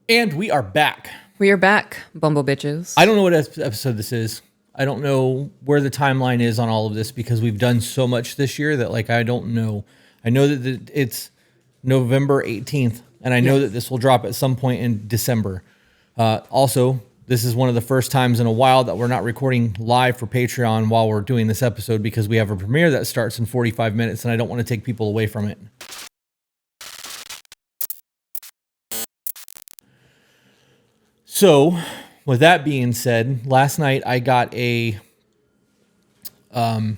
And we are back. We are back, Bumble Bitches. I don't know what episode this is. I don't know where the timeline is on all of this because we've done so much this year that I don't know. I know that it's November 18th, and I know that this will drop at some point in December. Also, this is one of the first times in a while that we're not recording live for Patreon while we're doing this episode because we have a premiere that starts in 45 minutes, and I don't want to take people away from it. So, with that being said, last night I got a, let me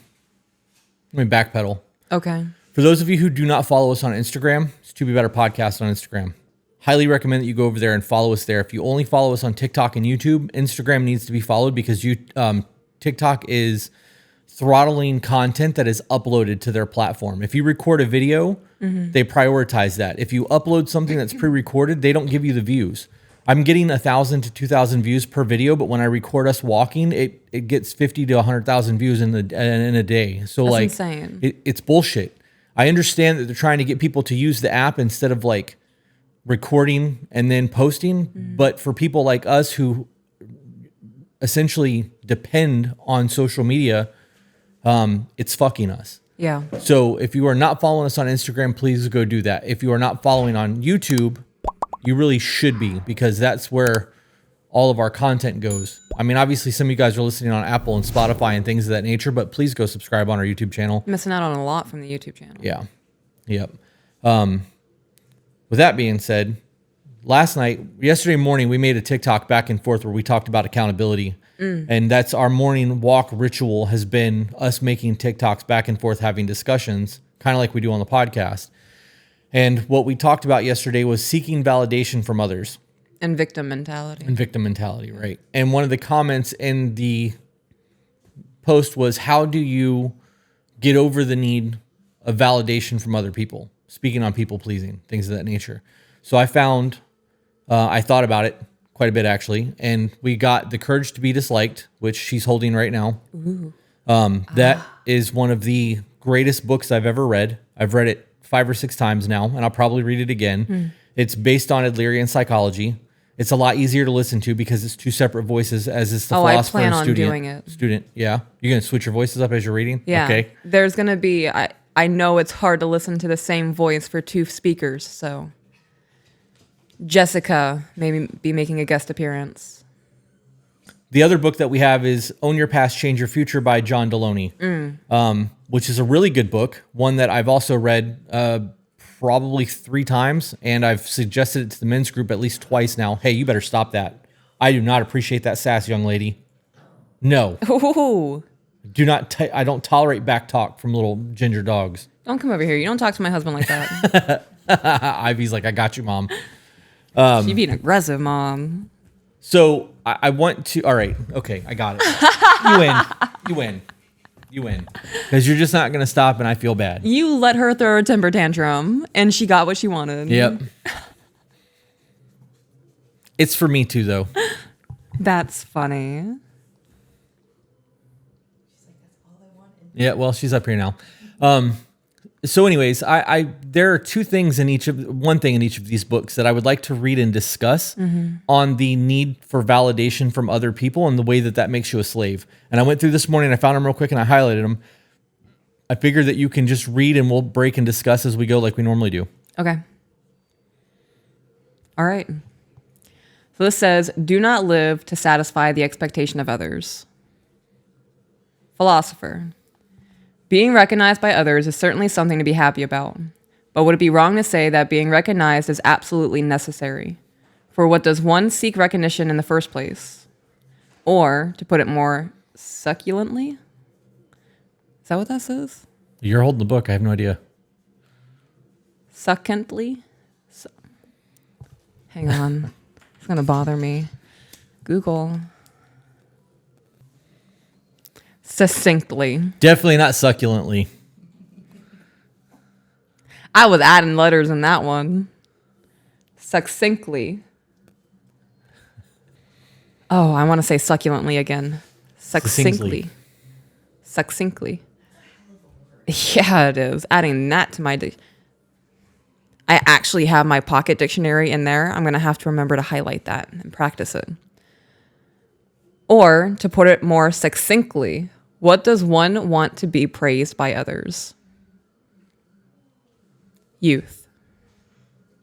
backpedal. Okay. For those of you who do not follow us on Instagram, it's To Be Better Podcast on Instagram. Highly recommend that you go over there and follow us there. If you only follow us on TikTok and YouTube, Instagram needs to be followed because TikTok is throttling content that is uploaded to their platform. If you record a video, they prioritize that. If you upload something that's pre-recorded, they don't give you the views. I'm getting 1,000 to 2,000 views per video, but when I record us walking, it gets 50 to 100,000 views in a day. So that's insane. It's bullshit. I understand that they're trying to get people to use the app instead of recording and then posting, but for people like us who essentially depend on social media, it's fucking us. Yeah. So if you are not following us on Instagram, please go do that. If you are not following on YouTube, you really should be, because that's where all of our content goes. I mean, obviously some of you guys are listening on Apple and Spotify and things of that nature, but please go subscribe on our YouTube channel. Missing out on a lot from the YouTube channel. Yeah. Yep. With that being said, yesterday morning, we made a TikTok back and forth where we talked about accountability. And that's our morning walk ritual, has been us making TikToks back and forth, having discussions, kind of like we do on the podcast. And what we talked about yesterday was seeking validation from others. And victim mentality. Right. And one of the comments in the post was, how do you get over the need of validation from other people? Speaking on people pleasing, things of that nature. So I thought about it quite a bit actually. And we got The Courage to Be Disliked, which she's holding right now. That is one of the greatest books I've ever read. I've read it 5 or 6 times now, and I'll probably read it again. It's based on Adlerian psychology. It's a lot easier to listen to because it's 2 separate voices, as is the philosopher and student. Yeah. You're going to switch your voices up as you're reading? Yeah. Okay. There's going to be, I know it's hard to listen to the same voice for 2 speakers, so Jessica may be making a guest appearance. The other book that we have is Own Your Past, Change Your Future by John Deloney, which is a really good book, one that I've also read probably 3 times, and I've suggested it to the men's group at least twice now. Hey, you better stop that. I do not appreciate that sass, young lady. No. Ooh. I don't tolerate back talk from little ginger dogs. Don't come over here. You don't talk to my husband like that. Ivy's like, I got you, Mom. She being aggressive, Mom. So I want to. All right. Okay. I got it. You win. Because you're just not going to stop, and I feel bad. You let her throw a temper tantrum, and she got what she wanted. Yep. It's for me too, though. That's funny. Yeah. Well, she's up here now. So anyways, there are 2 things one thing in each of these books that I would like to read and discuss on the need for validation from other people and the way that makes you a slave. And I went through this morning, I found them real quick and I highlighted them. I figured that you can just read and we'll break and discuss as we go like we normally do. Okay. All right. So this says, do not live to satisfy the expectation of others. Philosopher. Being recognized by others is certainly something to be happy about, but would it be wrong to say that being recognized is absolutely necessary? For what does one seek recognition in the first place? Or, to put it more succulently? Is that what that says? You're holding the book. I have no idea. Succulently? Hang on. It's going to bother me. Google. Succinctly. Definitely not succulently. I was adding letters in that one. Succinctly. Oh, I want to say succulently again. Succinctly. Yeah, it is. Adding that to my... I actually have my pocket dictionary in there. I'm going to have to remember to highlight that and practice it. Or, to put it more succinctly, what does one want to be praised by others? Youth.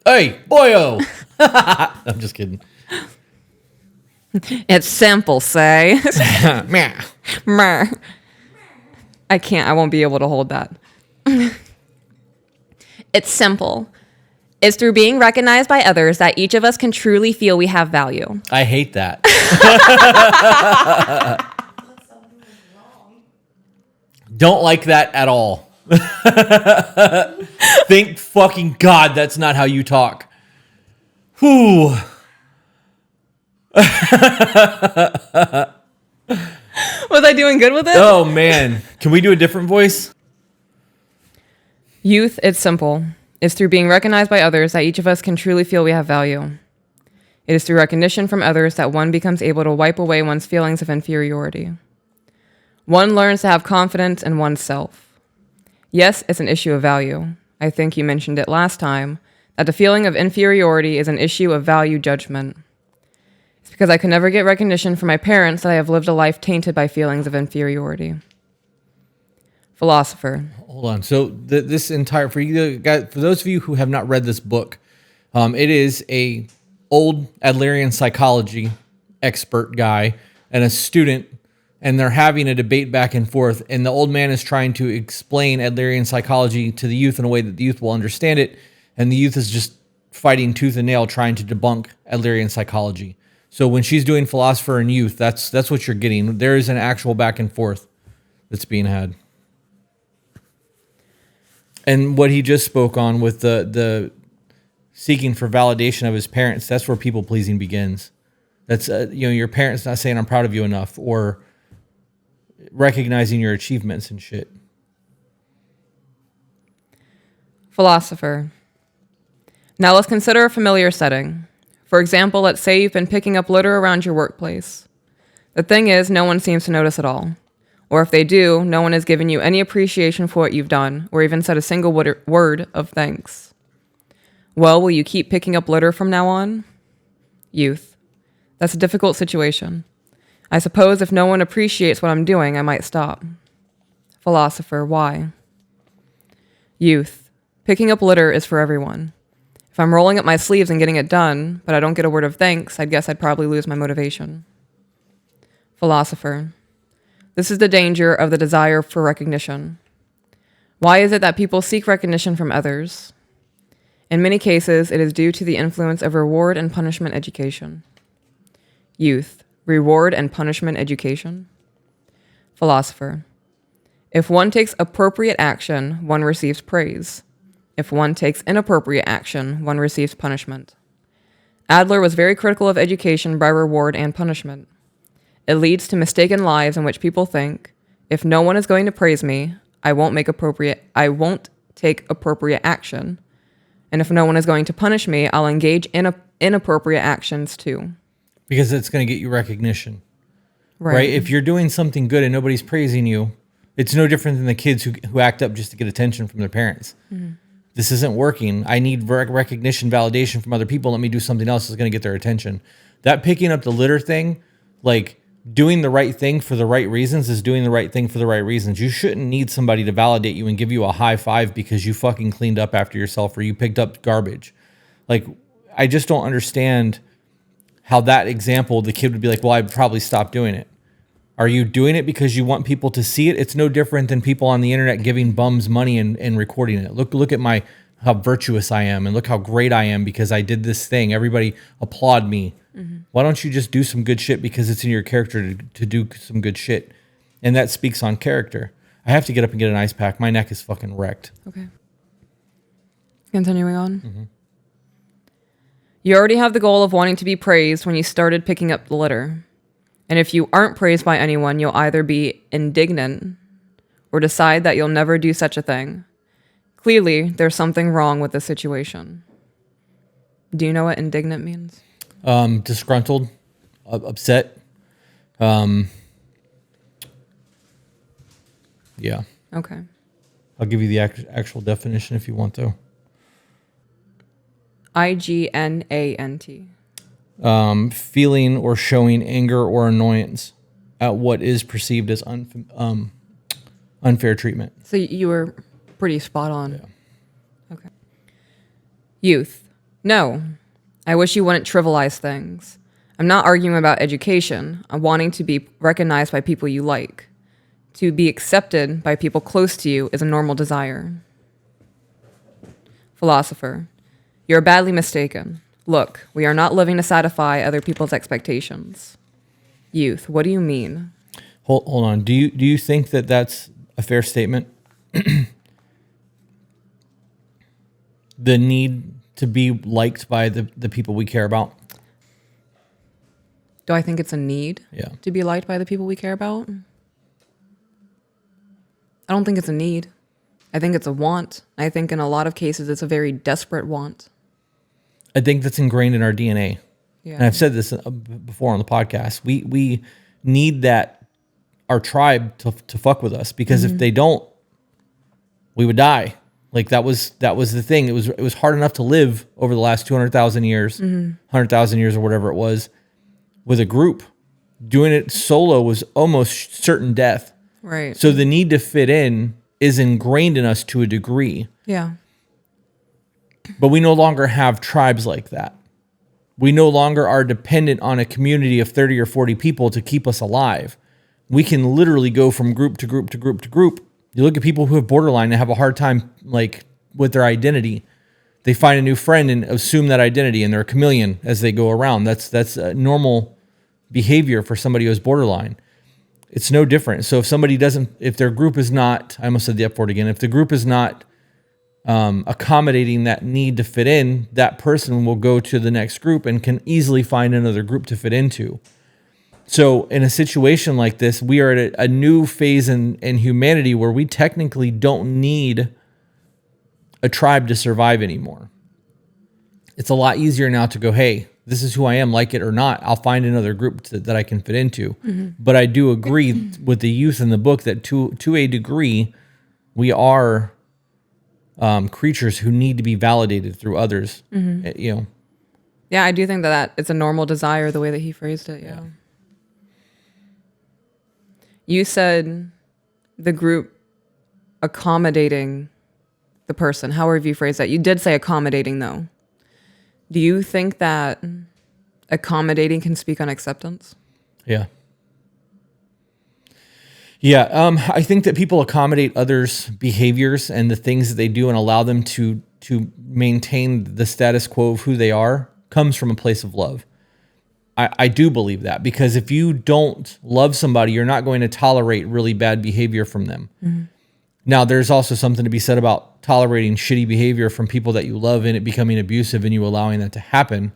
Hey, boyo! I'm just kidding. It's simple, say. Meh. Meh. I won't be able to hold that. It's simple. It's through being recognized by others that each of us can truly feel we have value. I hate that. Don't like that at all. Thank fucking God that's not how you talk. Whew. Was I doing good with it? Oh, man. Can we do a different voice? Youth, it's simple. It's through being recognized by others that each of us can truly feel we have value. It is through recognition from others that one becomes able to wipe away one's feelings of inferiority. One learns to have confidence in oneself. Yes, it's an issue of value. I think you mentioned it last time, that the feeling of inferiority is an issue of value judgment. It's because I could never get recognition from my parents that I have lived a life tainted by feelings of inferiority. Philosopher. Hold on. So this entire for those of you who have not read this book, it is a old Adlerian psychology expert guy and a student, and they're having a debate back and forth. And the old man is trying to explain Adlerian psychology to the youth in a way that the youth will understand it, and the youth is just fighting tooth and nail trying to debunk Adlerian psychology. So when she's doing philosopher and youth, that's what you're getting. There is an actual back and forth that's being had. And what he just spoke on with the seeking for validation of his parents, that's where people pleasing begins. That's your parents not saying I'm proud of you enough, or recognizing your achievements and shit. Philosopher. Now let's consider a familiar setting. For example, let's say you've been picking up litter around your workplace. The thing is, no one seems to notice at all. Or if they do, no one has given you any appreciation for what you've done, or even said a single word of thanks. Well, will you keep picking up litter from now on? Youth. That's a difficult situation. I suppose if no one appreciates what I'm doing, I might stop. Philosopher. Why? Youth. Picking up litter is for everyone. If I'm rolling up my sleeves and getting it done, but I don't get a word of thanks, I guess I'd probably lose my motivation. Philosopher. This is the danger of the desire for recognition. Why is it that people seek recognition from others? In many cases, it is due to the influence of reward and punishment education. Youth. Reward and punishment education. Philosopher. If one takes appropriate action, one receives praise. If one takes inappropriate action, one receives punishment. Adler was very critical of education by reward and punishment. It leads to mistaken lives in which people think, if no one is going to praise me, I won't take appropriate action. And if no one is going to punish me, I'll engage in inappropriate actions too. Because it's going to get you recognition. Right. If you're doing something good and nobody's praising you, it's no different than the kids who act up just to get attention from their parents. Mm-hmm. This isn't working. I need recognition, validation from other people. Let me do something else that's going to get their attention. That picking up the litter thing, like doing the right thing for the right reasons is doing the right thing for the right reasons. You shouldn't need somebody to validate you and give you a high five because you fucking cleaned up after yourself or you picked up garbage. Like, I just don't understand how that example, the kid would be like, well, I'd probably stop doing it. Are you doing it because you want people to see it? It's no different than people on the internet giving bums money and recording it. Look at how virtuous I am and look how great I am because I did this thing. Everybody applaud me. Mm-hmm. Why don't you just do some good shit because it's in your character to do some good shit? And that speaks on character. I have to get up and get an ice pack. My neck is fucking wrecked. Okay. Continuing on. Mm-hmm. You already have the goal of wanting to be praised when you started picking up the litter. And if you aren't praised by anyone, you'll either be indignant or decide that you'll never do such a thing. Clearly, there's something wrong with the situation. Do you know what indignant means? Disgruntled, upset. Yeah. Okay. I'll give you the actual definition if you want to. IGNANT. Feeling or showing anger or annoyance at what is perceived as unfair treatment. So you were pretty spot on. Yeah. Okay. Youth. No. I wish you wouldn't trivialize things. I'm not arguing about education. I'm wanting to be recognized by people you like. To be accepted by people close to you is a normal desire. Philosopher. You're badly mistaken. Look, we are not living to satisfy other people's expectations. Youth. What do you mean? Hold on. Do you think that that's a fair statement? The need to be liked by the people we care about? Do I think it's a need to be liked by the people we care about? I don't think it's a need. I think it's a want. I think in a lot of cases it's a very desperate want. I think that's ingrained in our DNA. Yeah. And I've said this before on the podcast. We need that, our tribe to fuck with us, because if they don't, we would die. Like that was the thing. It was hard enough to live over the last 200,000 years, 100,000 years or whatever it was, with a group. Doing it solo was almost certain death. Right. So the need to fit in is ingrained in us to a degree. Yeah. But we no longer have tribes like that. We no longer are dependent on a community of 30 or 40 people to keep us alive. We can literally go from group to group to group to group. You look at people who have borderline and have a hard time like with their identity. They find a new friend and assume that identity, and they're a chameleon as they go around. That's a normal behavior for somebody who has borderline. It's no different. So if their group is not, I almost said the F word again, if the group is not accommodating that need to fit in, that person will go to the next group and can easily find another group to fit into. So in a situation like this, we are at a new phase in humanity where we technically don't need a tribe to survive anymore. It's a lot easier now to go, hey, this is who I am, like it or not. I'll find another group that I can fit into. But I do agree with the youth in the book that to a degree, we are creatures who need to be validated through others. Yeah, I do think that it's a normal desire, the way that he phrased it. Yeah. You said the group accommodating the person. However you phrase that. You did say accommodating, though. Do you think that accommodating can speak on acceptance? Yeah. I think that people accommodate others' behaviors and the things that they do and allow them to maintain the status quo of who they are comes from a place of love. I do believe that, because if you don't love somebody, you're not going to tolerate really bad behavior from them. Now, there's also something to be said about tolerating shitty behavior from people that you love and it becoming abusive and you allowing that to happen.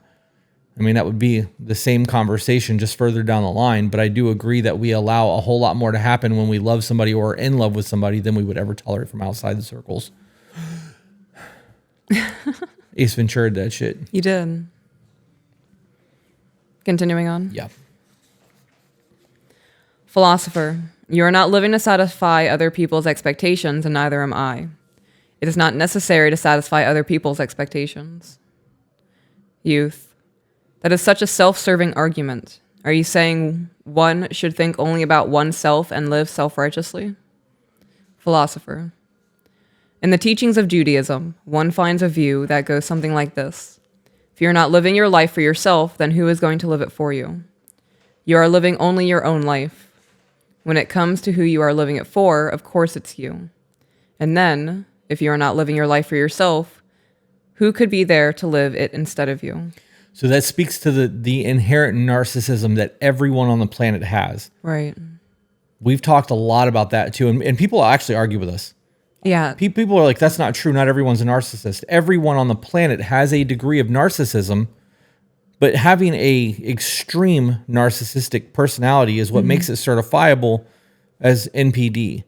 I mean, that would be the same conversation just further down the line, but I do agree that we allow a whole lot more to happen when we love somebody or are in love with somebody than we would ever tolerate from outside the circles. Ace Ventura did that shit. You did. Continuing on. Yeah. Philosopher, you are not living to satisfy other people's expectations, and neither am I. It is not necessary to satisfy other people's expectations. Youth, that is such a self-serving argument. Are you saying one should think only about oneself and live self-righteously? Philosopher, in the teachings of Judaism, one finds a view that goes something like this. If you're not living your life for yourself, then who is going to live it for you? You are living only your own life. When it comes to who you are living it for, of course it's you. And then, if you are not living your life for yourself, who could be there to live it instead of you? So that speaks to the inherent narcissism that everyone on the planet has. Right. We've talked a lot about that too. And people actually argue with us. Yeah. People are like, that's not true. Not everyone's a narcissist. Everyone on the planet has a degree of narcissism, but having a extreme narcissistic personality is what makes it certifiable as NPD.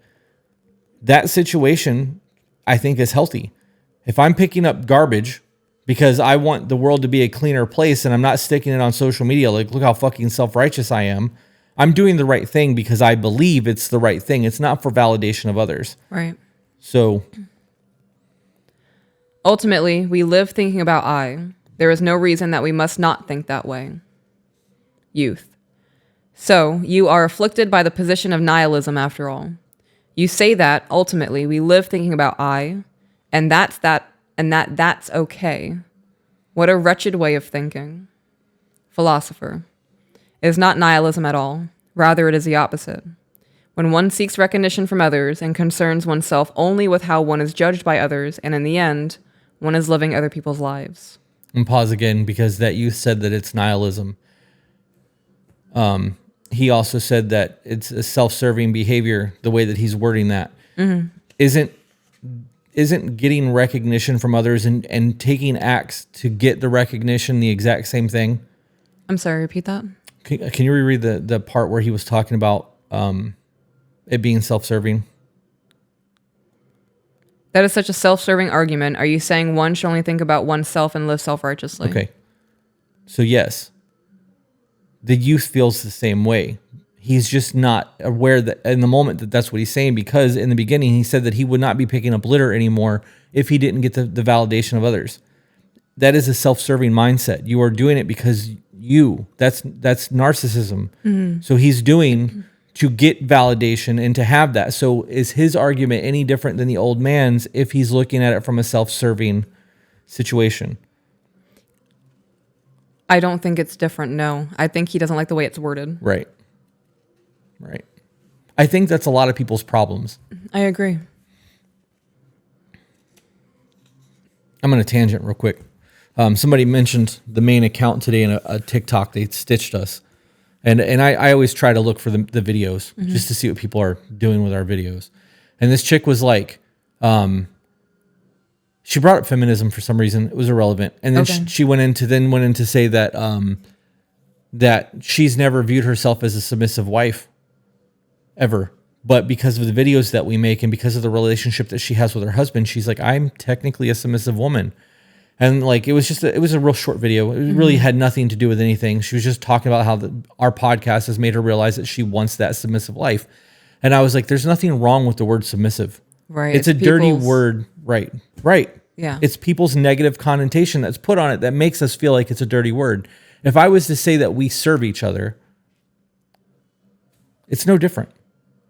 That situation, I think, is healthy. If I'm picking up garbage because I want the world to be a cleaner place and I'm not sticking it on social media, like, look how fucking self-righteous I am, I'm doing the right thing because I believe it's the right thing. It's not for validation of others. Right. So ultimately, we live thinking about I. There is no reason that we must not think that way. Youth. So, you are afflicted by the position of nihilism after all. You say that, ultimately, we live thinking about I, and that's okay. What a wretched way of thinking. Philosopher. It is not nihilism at all. Rather, it is the opposite. When one seeks recognition from others and concerns oneself only with how one is judged by others, and in the end, one is living other people's lives. And pause again, because that youth said that it's nihilism. He also said that it's a self-serving behavior, the way that he's wording that. Mm-hmm. Isn't getting recognition from others and taking acts to get the recognition the exact same thing? I'm sorry, repeat that? Can you reread the part where he was talking about it being self-serving? That is such a self-serving argument. Are you saying one should only think about oneself and live self-righteously? Okay. So yes, the youth feels the same way. He's just not aware that in the moment that that's what he's saying, because in the beginning he said that he would not be picking up litter anymore if he didn't get the validation of others. That is a self-serving mindset. You are doing it because that's narcissism. Mm-hmm. So he's doing to get validation and to have that. So is his argument any different than the old man's if he's looking at it from a self-serving situation? I don't think it's different, no. I think he doesn't like the way it's worded. Right. I think that's a lot of people's problems. I agree. I'm going to tangent real quick. Somebody mentioned the main account today in a TikTok. They stitched us. And I always try to look for the videos just to see what people are doing with our videos. And this chick was like, she brought up feminism for some reason. It was irrelevant. And then she went into say that that she's never viewed herself as a submissive wife ever. But because of the videos that we make and because of the relationship that she has with her husband, she's like, I'm technically a submissive woman. And like, it was a real short video. It really had nothing to do with anything. She was just talking about how our podcast has made her realize that she wants that submissive life. And I was like, there's nothing wrong with the word submissive. Right. It's a dirty word. Right. Yeah. It's people's negative connotation that's put on it that makes us feel like it's a dirty word. If I was to say that we serve each other, it's no different.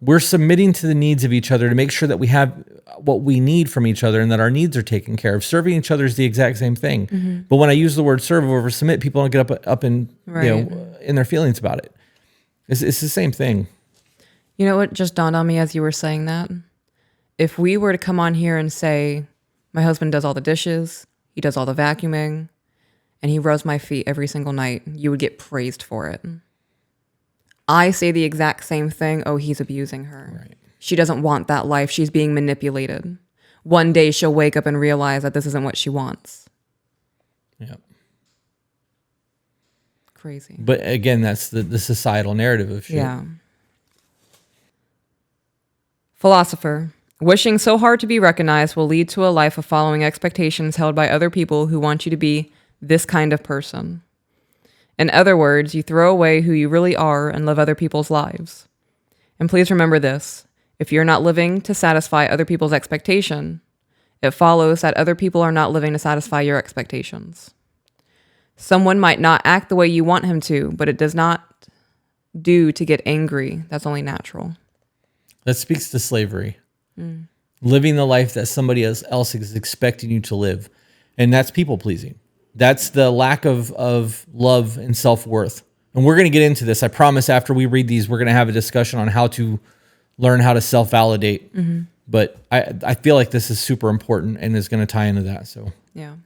We're submitting to the needs of each other to make sure that we have what we need from each other and that our needs are taken care of. Serving each other is the exact same thing. Mm-hmm. But when I use the word serve over submit, people don't get up in in their feelings about it. It's the same thing. You know what just dawned on me as you were saying that? If we were to come on here and say, my husband does all the dishes, he does all the vacuuming, and he rubs my feet every single night, you would get praised for it. I say the exact same thing. Oh, he's abusing her. Right. She doesn't want that life. She's being manipulated. One day she'll wake up and realize that this isn't what she wants. Yep. Crazy. But again, that's the societal narrative of shit. Yeah. Philosopher. Wishing so hard to be recognized will lead to a life of following expectations held by other people who want you to be this kind of person. In other words, you throw away who you really are and live other people's lives. And please remember this. If you're not living to satisfy other people's expectation, it follows that other people are not living to satisfy your expectations. Someone might not act the way you want him to, but it does not do to get angry. That's only natural. That speaks to slavery. Mm. Living the life that somebody else is expecting you to live. And that's people pleasing. That's the lack of love and self-worth. And we're going to get into this. I promise after we read these, we're going to have a discussion on how to learn how to self-validate. Mm-hmm. But I feel like this is super important and is going to tie into that. So yeah.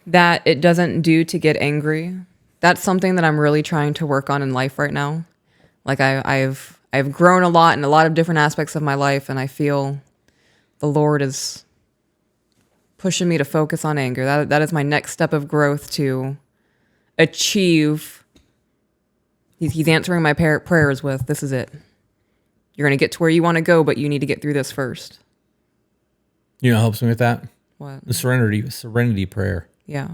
That it doesn't do to get angry. That's something that I'm really trying to work on in life right now. Like I've grown a lot in a lot of different aspects of my life, and I feel the Lord is pushing me to focus on anger. That is my next step of growth to achieve. He's answering my prayers with, this is it. You're going to get to where you want to go, but you need to get through this first. You know what helps me with that? What? The serenity prayer. Yeah.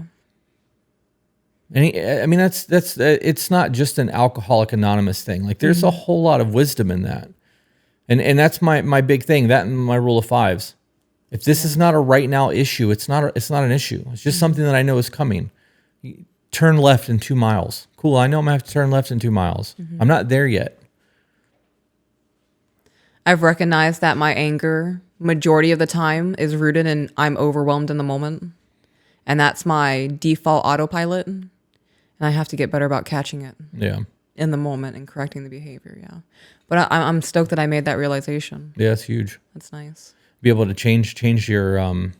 And that's it's not just an Alcoholic Anonymous thing. Like there's a whole lot of wisdom in that. And that's my big thing, that and my rule of fives. If this is not a right now issue, it's not an issue. It's just something that I know is coming. Turn left in 2 miles. Cool. I know I'm going to have to turn left in 2 miles. I'm not there yet. I've recognized that my anger majority of the time is rooted in I'm overwhelmed in the moment. And that's my default autopilot. And I have to get better about catching it in the moment and correcting the behavior. Yeah. But I'm stoked that I made that realization. Yeah, it's huge. That's nice. Be able to change your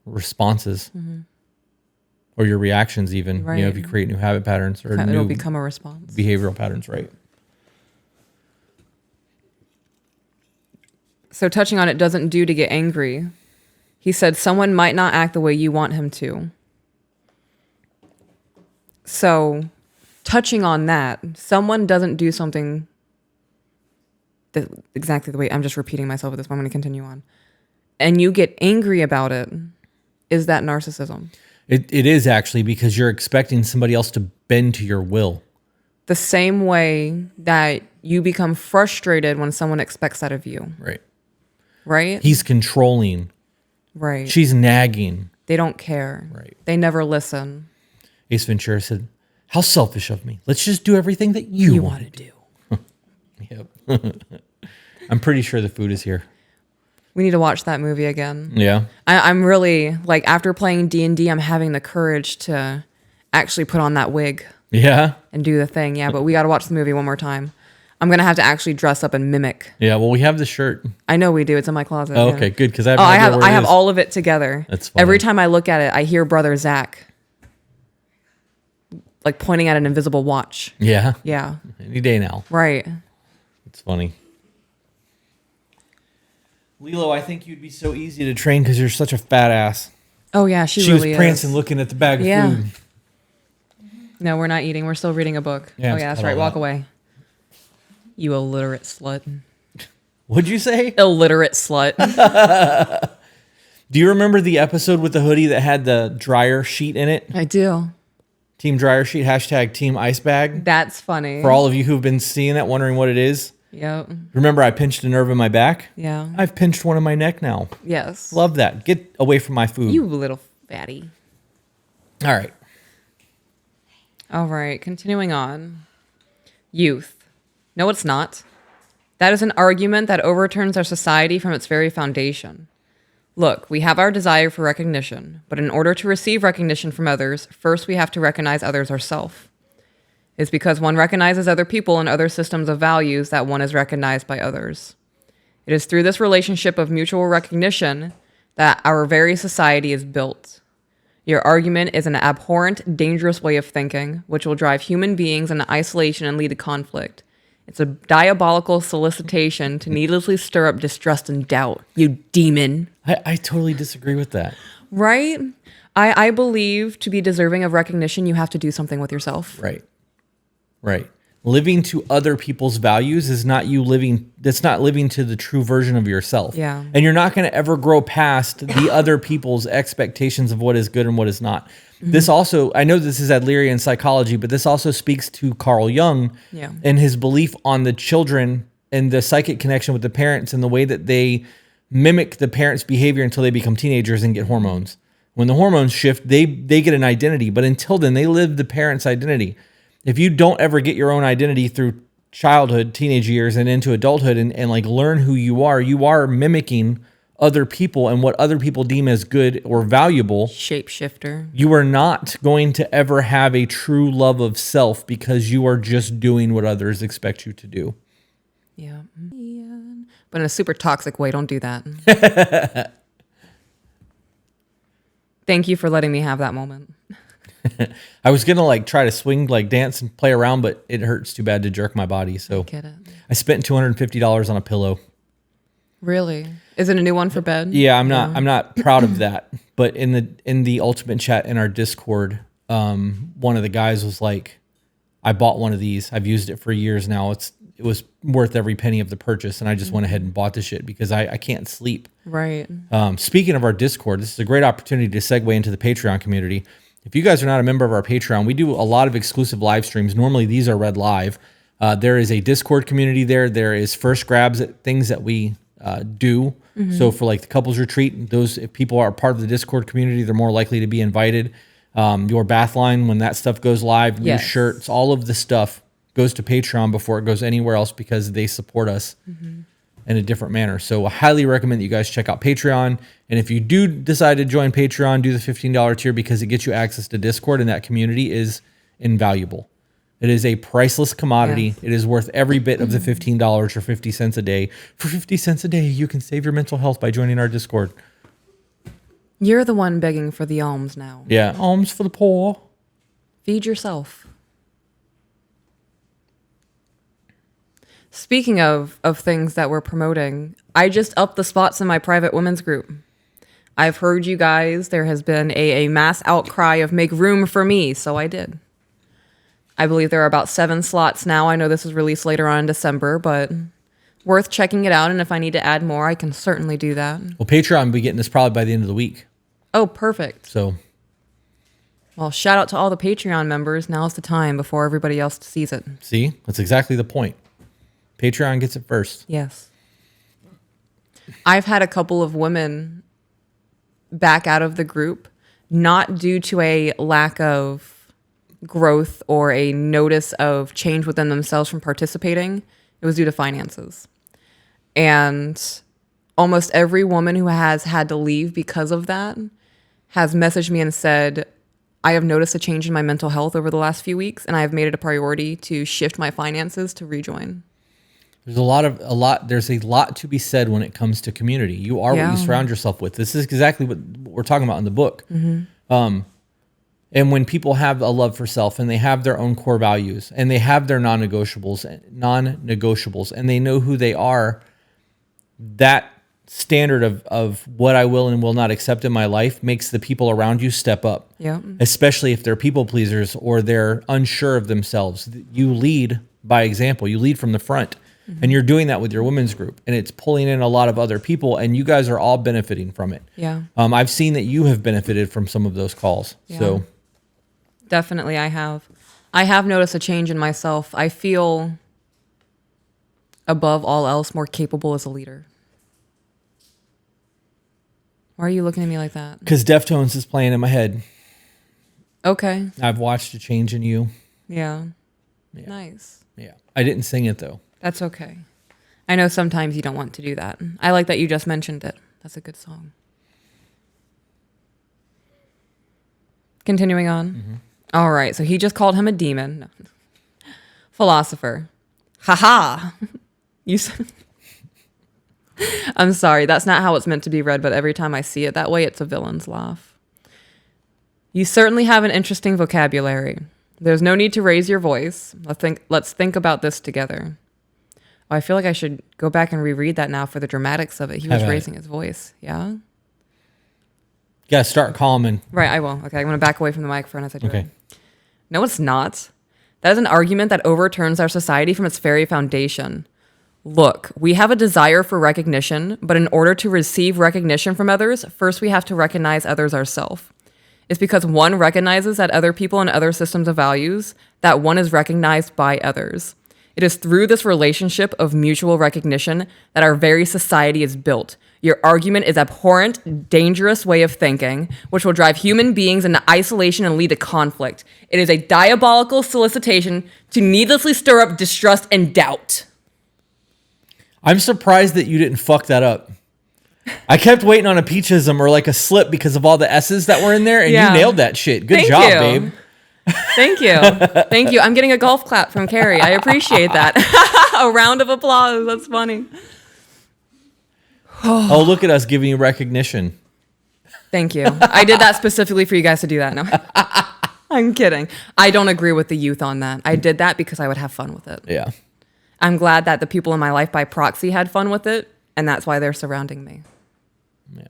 responses or your reactions even. Right. You know, if you create new habit patterns or It'll new become a response. behavioral patterns, right? So touching on it doesn't do to get angry. He said someone might not act the way you want him to. So touching on that, someone doesn't do something that exactly the way, I'm just repeating myself at this point, I'm going to continue on. And you get angry about it. Is that narcissism? It is actually, because you're expecting somebody else to bend to your will. The same way that you become frustrated when someone expects that of you. Right. Right? He's controlling. Right. She's nagging. They don't care. Right. They never listen. Ace Ventura said, how selfish of me. Let's just do everything that you want to do. Yep. I'm pretty sure the food is here. We need to watch that movie again. Yeah. I'm really, like, after playing D&D, I'm having the courage to actually put on that wig Yeah. and do the thing. Yeah, but we got to watch the movie one more time. I'm going to have to actually dress up and mimic. Yeah. Well, we have the shirt. I know we do. It's in my closet. Oh, yeah. okay. Good. Because I I have all of it together. That's funny. Every time I look at it, I hear Brother Zach like pointing at an invisible watch. Yeah. Yeah. Any day now. Right. It's funny. Lilo, I think you'd be so easy to train because you're such a fat ass. Oh, yeah. She was really prancing is. looking at the bag of Yeah. food. No, we're not eating. We're still reading a book. Yeah, oh, yeah, that's cut right. all Walk that. away. You illiterate slut. What'd you say? Illiterate slut. Do you remember the episode with the hoodie that had the dryer sheet in it? I do. Team dryer sheet, hashtag team ice bag. That's funny. For all of you who've been seeing that, wondering what it is. Yep. Remember I pinched a nerve in my back? Yeah. I've pinched one in my neck now. Yes. Love that. Get away from my food. You little fatty. All right. All right. Continuing on. Youth. No, it's not. That is an argument that overturns our society from its very foundation. Look, we have our desire for recognition, but in order to receive recognition from others, first we have to recognize others ourselves. It's because one recognizes other people and other systems of values that one is recognized by others. It is through this relationship of mutual recognition that our very society is built. Your argument is an abhorrent, dangerous way of thinking, which will drive human beings into isolation and lead to conflict. It's a diabolical solicitation to needlessly stir up distrust and doubt, you demon. I totally disagree with that. Right? I believe to be deserving of recognition, you have to do something with yourself. Right. Right. Living to other people's values is not you living, that's not living to the true version of yourself. Yeah. And you're not going to ever grow past the other people's expectations of what is good and what is not. Mm-hmm. This also, I know this is Adlerian psychology, but this also speaks to Carl Jung and his belief on the children and the psychic connection with the parents and the way that they mimic the parents' behavior until they become teenagers and get hormones. When the hormones shift, they get an identity, but until then, they live the parents' identity. If you don't ever get your own identity through childhood, teenage years, and into adulthood and like learn who you are mimicking other people and what other people deem as good or valuable. Shapeshifter. You are not going to ever have a true love of self because you are just doing what others expect you to do. Yeah. But in a super toxic way, don't do that. Thank you for letting me have that moment. I was going to like try to swing, like dance and play around, but it hurts too bad to jerk my body. So I get it. I spent $250 on a pillow. Really? Is it a new one for bed? Yeah, I'm not proud of that. But in the ultimate chat in our Discord, one of the guys was like, I bought one of these. I've used it for years now. It was worth every penny of the purchase. And I just went ahead and bought the shit because I can't sleep. Right. Speaking of our Discord, this is a great opportunity to segue into the Patreon community. If you guys are not a member of our Patreon, we do a lot of exclusive live streams. Normally, these are read live. There is a Discord community there. There is first grabs at things that we do. So for like the couples retreat, those if people are part of the Discord community, they're more likely to be invited. Your bath line, when that stuff goes live, new shirts, all of the stuff goes to Patreon before it goes anywhere else because they support us in a different manner. So I highly recommend that you guys check out Patreon. And if you do decide to join Patreon, do the $15 tier because it gets you access to Discord, and that community is invaluable. It is a priceless commodity. Yes. It is worth every bit of the $15 or 50 cents a day. For 50 cents a day, you can save your mental health by joining our Discord. You're the one begging for the alms now. Yeah, alms for the poor. Feed yourself. Speaking of things that we're promoting, I just upped the spots in my private women's group. I've heard you guys, there has been a mass outcry of make room for me, so I did. I believe there are about 7 slots now. I know this is released later on in December, but worth checking it out. And if I need to add more, I can certainly do that. Well, Patreon will be getting this probably by the end of the week. Oh, perfect. So, well, shout out to all the Patreon members. Now's the time before everybody else sees it. see, that's exactly the point. Patreon gets it first. Yes. I've had a couple of women back out of the group, not due to a lack of growth or a notice of change within themselves from participating. It was due to finances. And almost every woman who has had to leave because of that has messaged me and said, I have noticed a change in my mental health over the last few weeks, and I have made it a priority to shift my finances to rejoin. There's a lot to be said when it comes to community. You are what you surround yourself with. This is exactly what we're talking about in the book. And when people have a love for self and they have their own core values and they have their non-negotiables, and they know who they are, that standard of what I will and will not accept in my life makes the people around you step up. Yeah. Especially if they're people pleasers or they're unsure of themselves. You lead by example. You lead from the front. And you're doing that with your women's group, and it's pulling in a lot of other people, and you guys are all benefiting from it. Yeah. I've seen that you have benefited from some of those calls. Yeah. So definitely I have noticed a change in myself. I feel above all else more capable as a leader. Why are you looking at me like that? Because Deftones is playing in my head. Okay. I've watched a change in you. Yeah. Nice. Yeah. I didn't sing it though. That's okay. I know sometimes you don't want to do that. I like that you just mentioned it. That's a good song. Continuing on. All right. So he just called him a demon. No. Philosopher. Haha. You said... I'm sorry. That's not how it's meant to be read, but every time I see it that way, it's a villain's laugh. You certainly have an interesting vocabulary. There's no need to raise your voice. Let's think about this together. Oh, I feel like I should go back and reread that now for the dramatics of it. He was raising his voice. Yeah? You gotta start calming. Right, I will. Okay, I'm going to back away from the microphone as I do it. No, it's not. That is an argument that overturns our society from its very foundation. Look, we have a desire for recognition, but in order to receive recognition from others, first we have to recognize others ourselves. It's because one recognizes that other people and other systems of values, that one is recognized by others. It is through this relationship of mutual recognition that our very society is built. Your argument is abhorrent, dangerous way of thinking, which will drive human beings into isolation and lead to conflict. It is a diabolical solicitation to needlessly stir up distrust and doubt. I'm surprised that you didn't fuck that up. I kept waiting on a peachism or like a slip because of all the S's that were in there, and you nailed that shit. Good job, babe. Thank you. Thank you. I'm getting a golf clap from Carrie. I appreciate that. A round of applause. That's funny. Oh, look at us giving you recognition. Thank you. I did that specifically for you guys to do that. No, I'm kidding. I don't agree with the youth on that. I did that because I would have fun with it. Yeah. I'm glad that the people in my life by proxy had fun with it, and that's why they're surrounding me. Yeah.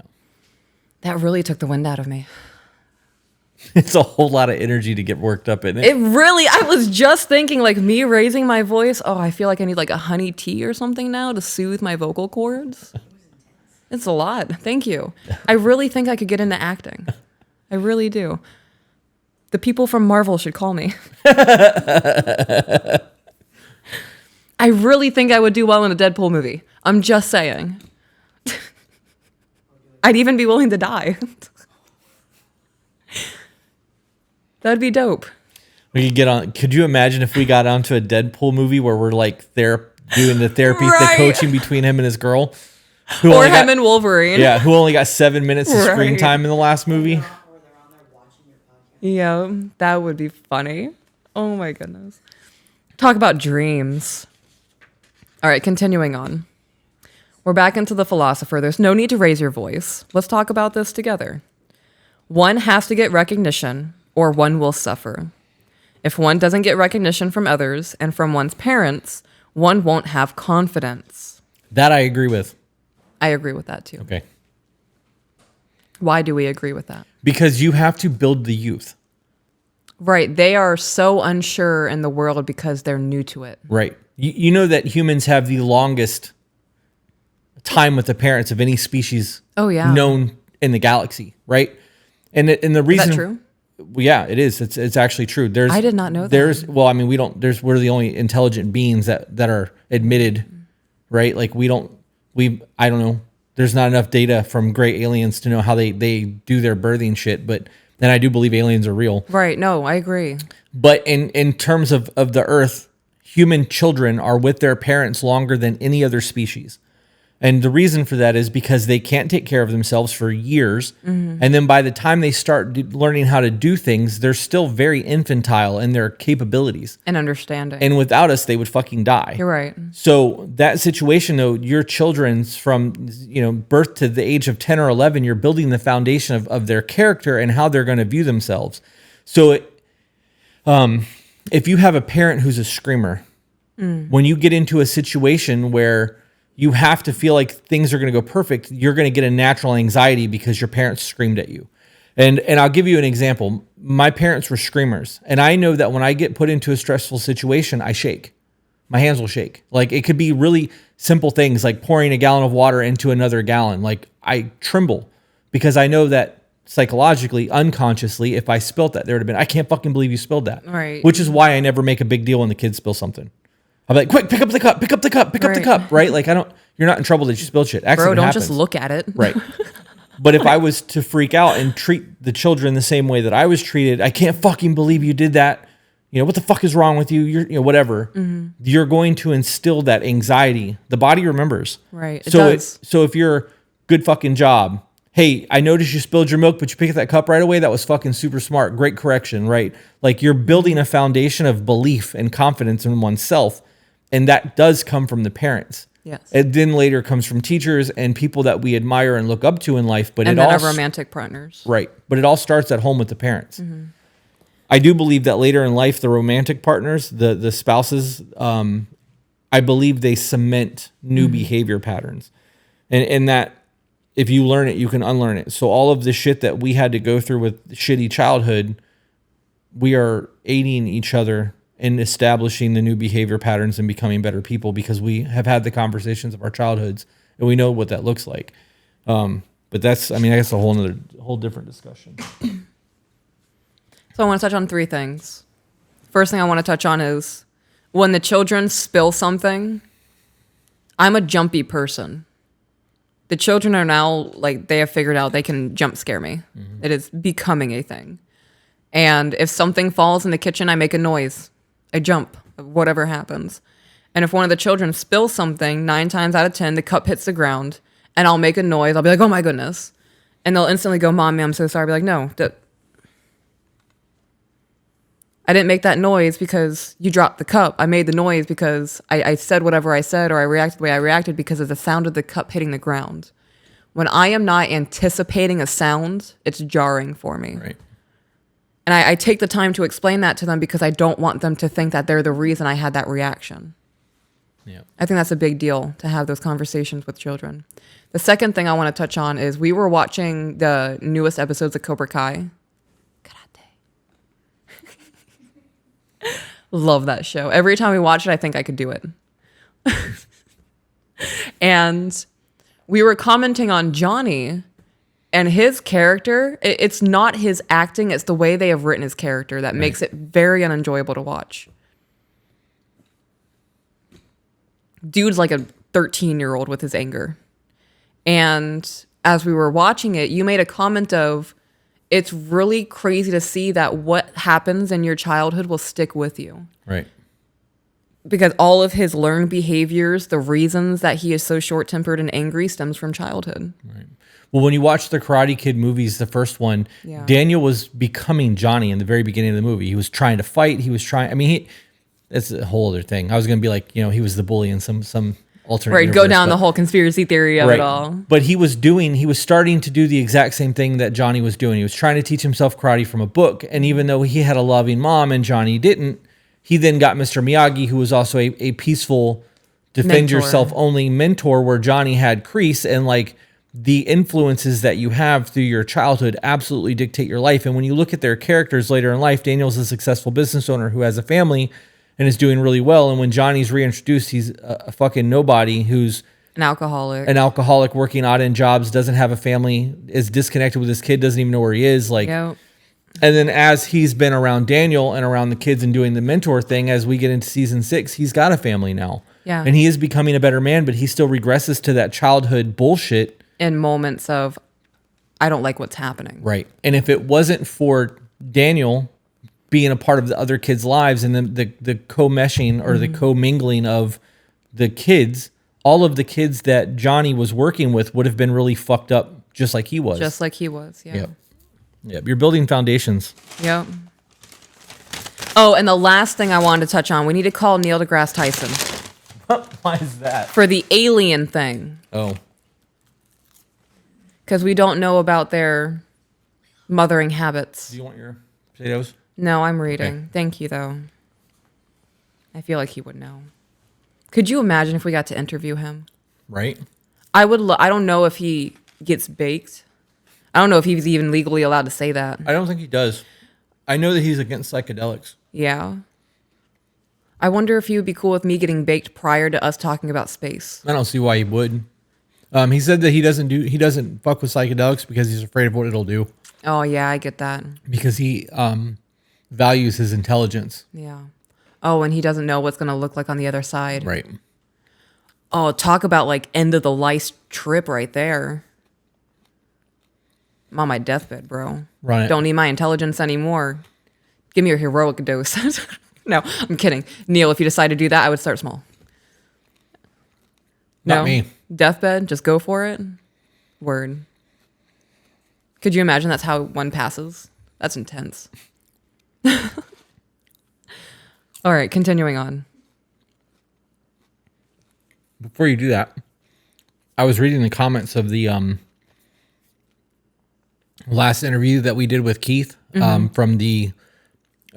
That really took the wind out of me. It's a whole lot of energy to get worked up in it. It really, I was just thinking, like, me raising my voice. Oh, I feel like I need like a honey tea or something now to soothe my vocal cords. It's a lot. Thank you. I really think I could get into acting. I really do. The people from Marvel should call me. I really think I would do well in a Deadpool movie. I'm just saying. I'd even be willing to die. That'd be dope. We could get on. Could you imagine if we got onto a Deadpool movie where we're like doing the therapy, the coaching between him and his girl, or him and Wolverine? Yeah, who only got 7 minutes of screen time in the last movie. Yeah, that would be funny. Oh my goodness. Talk about dreams. All right, continuing on. We're back into the philosopher. There's no need to raise your voice. Let's talk about this together. One has to get recognition, or one will suffer. If one doesn't get recognition from others and from one's parents, one won't have confidence. That I agree with. I agree with that too. Okay. Why do we agree with that? Because you have to build the youth. Right. They are so unsure in the world because they're new to it. Right. You know that humans have the longest time with the parents of any species known in the galaxy, right? And the reason... Is that true? Yeah, it is. It's actually true. I did not know that. Well, I mean, we're the only intelligent beings that are admitted, right? Like I don't know. There's not enough data from great aliens to know how they do their birthing shit, but then I do believe aliens are real. Right. No, I agree. But in terms of the Earth, human children are with their parents longer than any other species. And the reason for that is because they can't take care of themselves for years. Mm-hmm. And then by the time they start learning how to do things, they're still very infantile in their capabilities. And understanding. And without us, they would fucking die. You're right. So that situation, though, your children's from birth to the age of 10 or 11, you're building the foundation of their character and how they're going to view themselves. So if you have a parent who's a screamer, when you get into a situation where you have to feel like things are going to go perfect, you're going to get a natural anxiety because your parents screamed at you. And I'll give you an example. My parents were screamers. And I know that when I get put into a stressful situation, I shake. My hands will shake. Like it could be really simple things like pouring a gallon of water into another gallon. Like I tremble because I know that psychologically, unconsciously, if I spilt that, there would have been, I can't fucking believe you spilled that. Right. Which is why I never make a big deal when the kids spill something. I'm like, quick, pick up the cup, pick up the cup, pick up the cup, right? Like you're not in trouble that you spilled shit. Accident don't happens. just look at it. Right. But if I was to freak out and treat the children the same way that I was treated, I can't fucking believe you did that. What the fuck is wrong with you? You're, whatever. Mm-hmm. You're going to instill that anxiety. The body remembers. Right. It does. So if you're good fucking job, hey, I noticed you spilled your milk, but you picked up that cup right away. That was fucking super smart. Great correction, right? Like you're building a foundation of belief and confidence in oneself. And that does come from the parents. Yes. It then later comes from teachers and people that we admire and look up to in life. But and then our romantic partners. Right. But it all starts at home with the parents. Mm-hmm. I do believe that later in life, the romantic partners, the spouses, I believe they cement new behavior patterns. And that if you learn it, you can unlearn it. So all of the shit that we had to go through with shitty childhood, we are aiding each other in establishing the new behavior patterns and becoming better people because we have had the conversations of our childhoods and we know what that looks like. But that's, I guess a whole different discussion. So I want to touch on 3 things. First thing I want to touch on is when the children spill something, I'm a jumpy person. The children are now, like, they have figured out they can jump scare me. Mm-hmm. It is becoming a thing. And if something falls in the kitchen, I make a noise. I jump, whatever happens. And if one of the children spills something, 9 times out of 10, the cup hits the ground, and I'll make a noise. I'll be like, oh my goodness. And they'll instantly go, Mommy, I'm so sorry. I'll be like, no, I didn't make that noise because you dropped the cup. I made the noise because I said whatever I said, or I reacted the way I reacted because of the sound of the cup hitting the ground. When I am not anticipating a sound, it's jarring for me. Right. And I take the time to explain that to them because I don't want them to think that they're the reason I had that reaction. Yeah. I think that's a big deal to have those conversations with children. The second thing I want to touch on is we were watching the newest episodes of Cobra Kai. Karate. Love that show. Every time we watch it, I think I could do it. And we were commenting on Johnny. And his character, it's not his acting, it's the way they have written his character that makes it very unenjoyable to watch. Dude's like a 13-year-old with his anger. And as we were watching it, you made a comment of, it's really crazy to see that what happens in your childhood will stick with you. Right. Because all of his learned behaviors, the reasons that he is so short-tempered and angry stems from childhood. Right. Well, when you watch the Karate Kid movies, the first one, Daniel was becoming Johnny in the very beginning of the movie. He was trying to fight. He was trying. I mean, that's a whole other thing. I was going to be like, he was the bully in some alternate universe, go down the whole conspiracy theory of it all. But he was starting to do the exact same thing that Johnny was doing. He was trying to teach himself karate from a book. And even though he had a loving mom and Johnny didn't, he then got Mr. Miyagi, who was also a peaceful, defend yourself only mentor, where Johnny had Kreese, and like the influences that you have through your childhood absolutely dictate your life. And when you look at their characters later in life, Daniel's a successful business owner who has a family and is doing really well. And when Johnny's reintroduced, he's a fucking nobody who's an alcoholic working odd end jobs, doesn't have a family, is disconnected with his kid, doesn't even know where he is. Like, yep. And then as he's been around Daniel and around the kids and doing the mentor thing, as we get into season 6, he's got a family now. Yeah. And he is becoming a better man, but he still regresses to that childhood bullshit. In moments of, I don't like what's happening. Right. And if it wasn't for Daniel being a part of the other kids' lives and the co-meshing or the co-mingling of the kids, all of the kids that Johnny was working with would have been really fucked up just like he was. Yeah. Yep. You're building foundations. Yep. Oh, and the last thing I wanted to touch on, we need to call Neil deGrasse Tyson. Why is that? For the alien thing. Oh. Because we don't know about their mothering habits. Do you want your potatoes? No, I'm reading. Okay. Thank you, though. I feel like he would know. Could you imagine if we got to interview him? Right. I would. I don't know if he gets baked. I don't know if he's even legally allowed to say that. I don't think he does. I know that he's against psychedelics. Yeah. I wonder if he would be cool with me getting baked prior to us talking about space. I don't see why he would. He said that he doesn't fuck with psychedelics because he's afraid of what it'll do. Oh yeah, I get that. Because he values his intelligence. Yeah. Oh, and he doesn't know what's gonna look like on the other side. Right. Oh, talk about like end of the life trip right there. I'm on my deathbed, bro. Run it. Don't need my intelligence anymore. Give me your heroic dose. No, I'm kidding. Neil, if you decide to do that, I would start small. Not me. Deathbed, just go for it. Word. Could you imagine that's how one passes? That's intense. All right, continuing on. Before you do that, I was reading the comments of the last interview that we did with Keith from the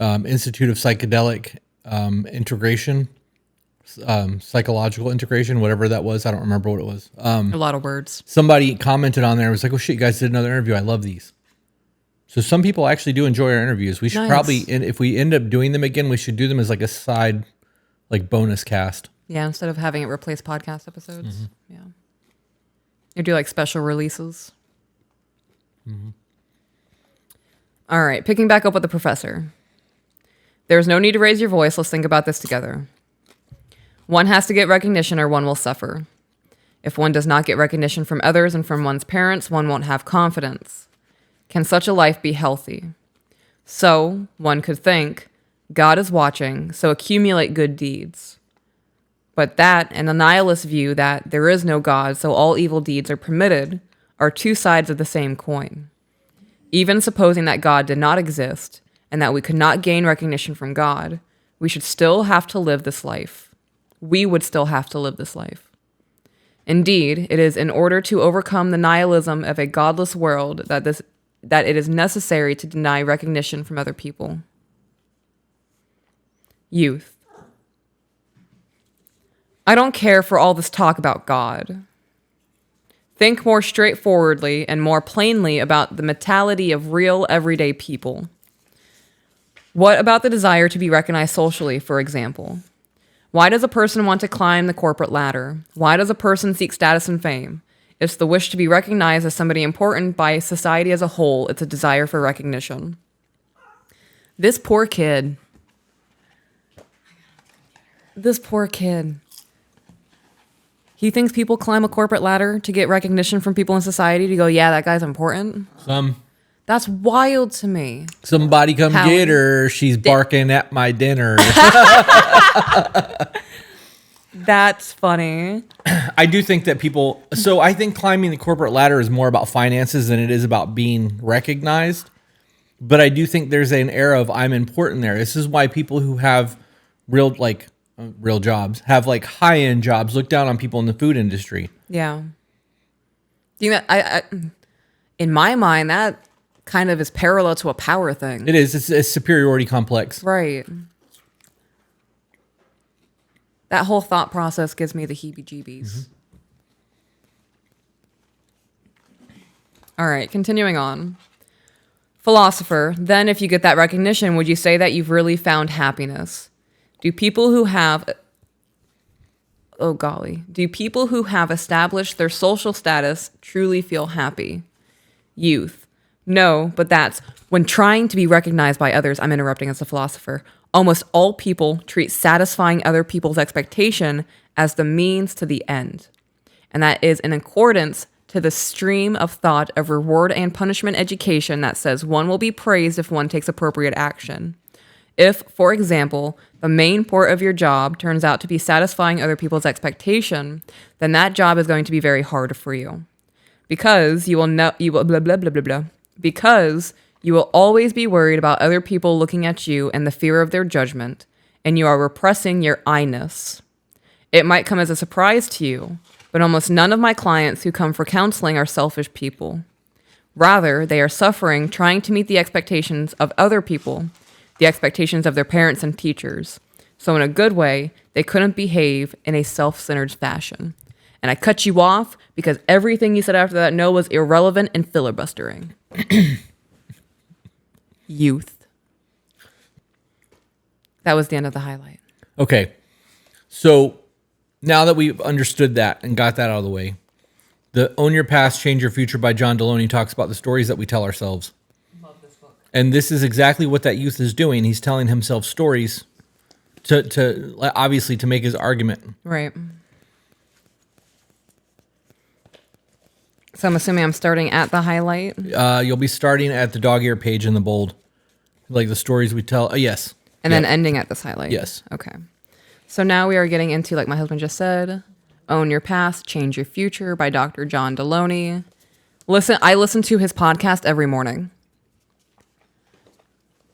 Institute of Psychedelic Integration, psychological integration, whatever that was. I don't remember what it was. A lot of words. Somebody commented on there. It was like, oh shit, you guys did another interview. I love these. So some people actually do enjoy our interviews. We should probably, if we end up doing them again, we should do them as like a side, like bonus cast. Yeah, instead of having it replace podcast episodes. Mm-hmm. Yeah. You do like special releases. Mm-hmm. All right, picking back up with the professor. There's no need to raise your voice. Let's think about this together. One has to get recognition or one will suffer. If one does not get recognition from others and from one's parents, one won't have confidence. Can such a life be healthy? So, one could think, God is watching, so accumulate good deeds. But that and the nihilist view that there is no God, so all evil deeds are permitted, are two sides of the same coin. Even supposing that God did not exist and that we could not gain recognition from God, we should still have to live this life. We would still have to live this life. Indeed, it is in order to overcome the nihilism of a godless world that it is necessary to deny recognition from other people. Youth. I don't care for all this talk about God. Think more straightforwardly and more plainly about the mentality of real everyday people. What about the desire to be recognized socially, for example? Why does a person want to climb the corporate ladder? Why does a person seek status and fame? It's the wish to be recognized as somebody important by society as a whole. It's a desire for recognition. This poor kid. He thinks people climb a corporate ladder to get recognition from people in society to go, yeah, that guy's important. That's wild to me. Somebody come get her. She's barking at my dinner. That's funny. I do think that people... So I think climbing the corporate ladder is more about finances than it is about being recognized. But I do think there's an era of I'm important there. This is why people who have real jobs, have like high-end jobs, look down on people in the food industry. Yeah. Do you know, I in my mind, that kind of is parallel to a power thing. It is. It's a superiority complex. Right. That whole thought process gives me the heebie-jeebies. All right, continuing on. Philosopher, then if you get that recognition, would you say that you've really found happiness? Do people who have established their social status truly feel happy? Youth. No, but that's when trying to be recognized by others. I'm interrupting as a philosopher. Almost all people treat satisfying other people's expectation as the means to the end. And that is in accordance to the stream of thought of reward and punishment education that says one will be praised if one takes appropriate action. If, for example, the main port of your job turns out to be satisfying other people's expectation, then that job is going to be very hard for you. Because you will always be worried about other people looking at you and the fear of their judgment, and you are repressing your I-ness. It might come as a surprise to you, but almost none of my clients who come for counseling are selfish people. Rather, they are suffering trying to meet the expectations of other people, the expectations of their parents and teachers. So in a good way, they couldn't behave in a self-centered fashion. And I cut you off because everything you said after that no was irrelevant and filibustering. Youth. That was the end of the highlight. Okay. So now that we've understood that and got that out of the way, the Own Your Past, Change Your Future by John Deloney talks about the stories that we tell ourselves. Love this book. And this is exactly what that youth is doing. He's telling himself stories to obviously to make his argument. Right. So I'm assuming I'm starting at the highlight. You'll be starting at the dog ear page in the bold, like the stories we tell. Yes. And then ending at this highlight. Yes. Okay. So now we are getting into, like my husband just said, Own Your Past, Change Your Future by Dr. John Deloney. I listen to his podcast every morning.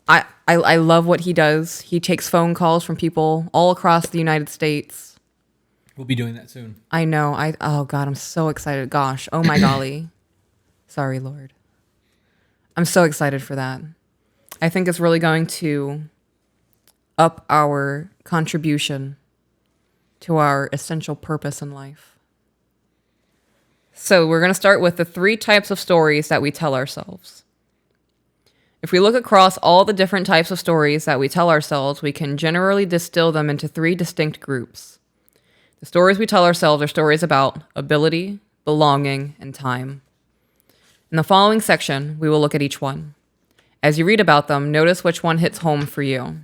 I love what he does. He takes phone calls from people all across the United States. We'll be doing that soon. I know. Oh God, I'm so excited. Gosh. Oh my golly. Sorry, Lord. I'm so excited for that. I think it's really going to up our contribution to our essential purpose in life. So we're going to start with the 3 types of stories that we tell ourselves. If we look across all the different types of stories that we tell ourselves, we can generally distill them into 3 distinct groups. The stories we tell ourselves are stories about ability, belonging, and time. In the following section, we will look at each one. As you read about them, notice which one hits home for you.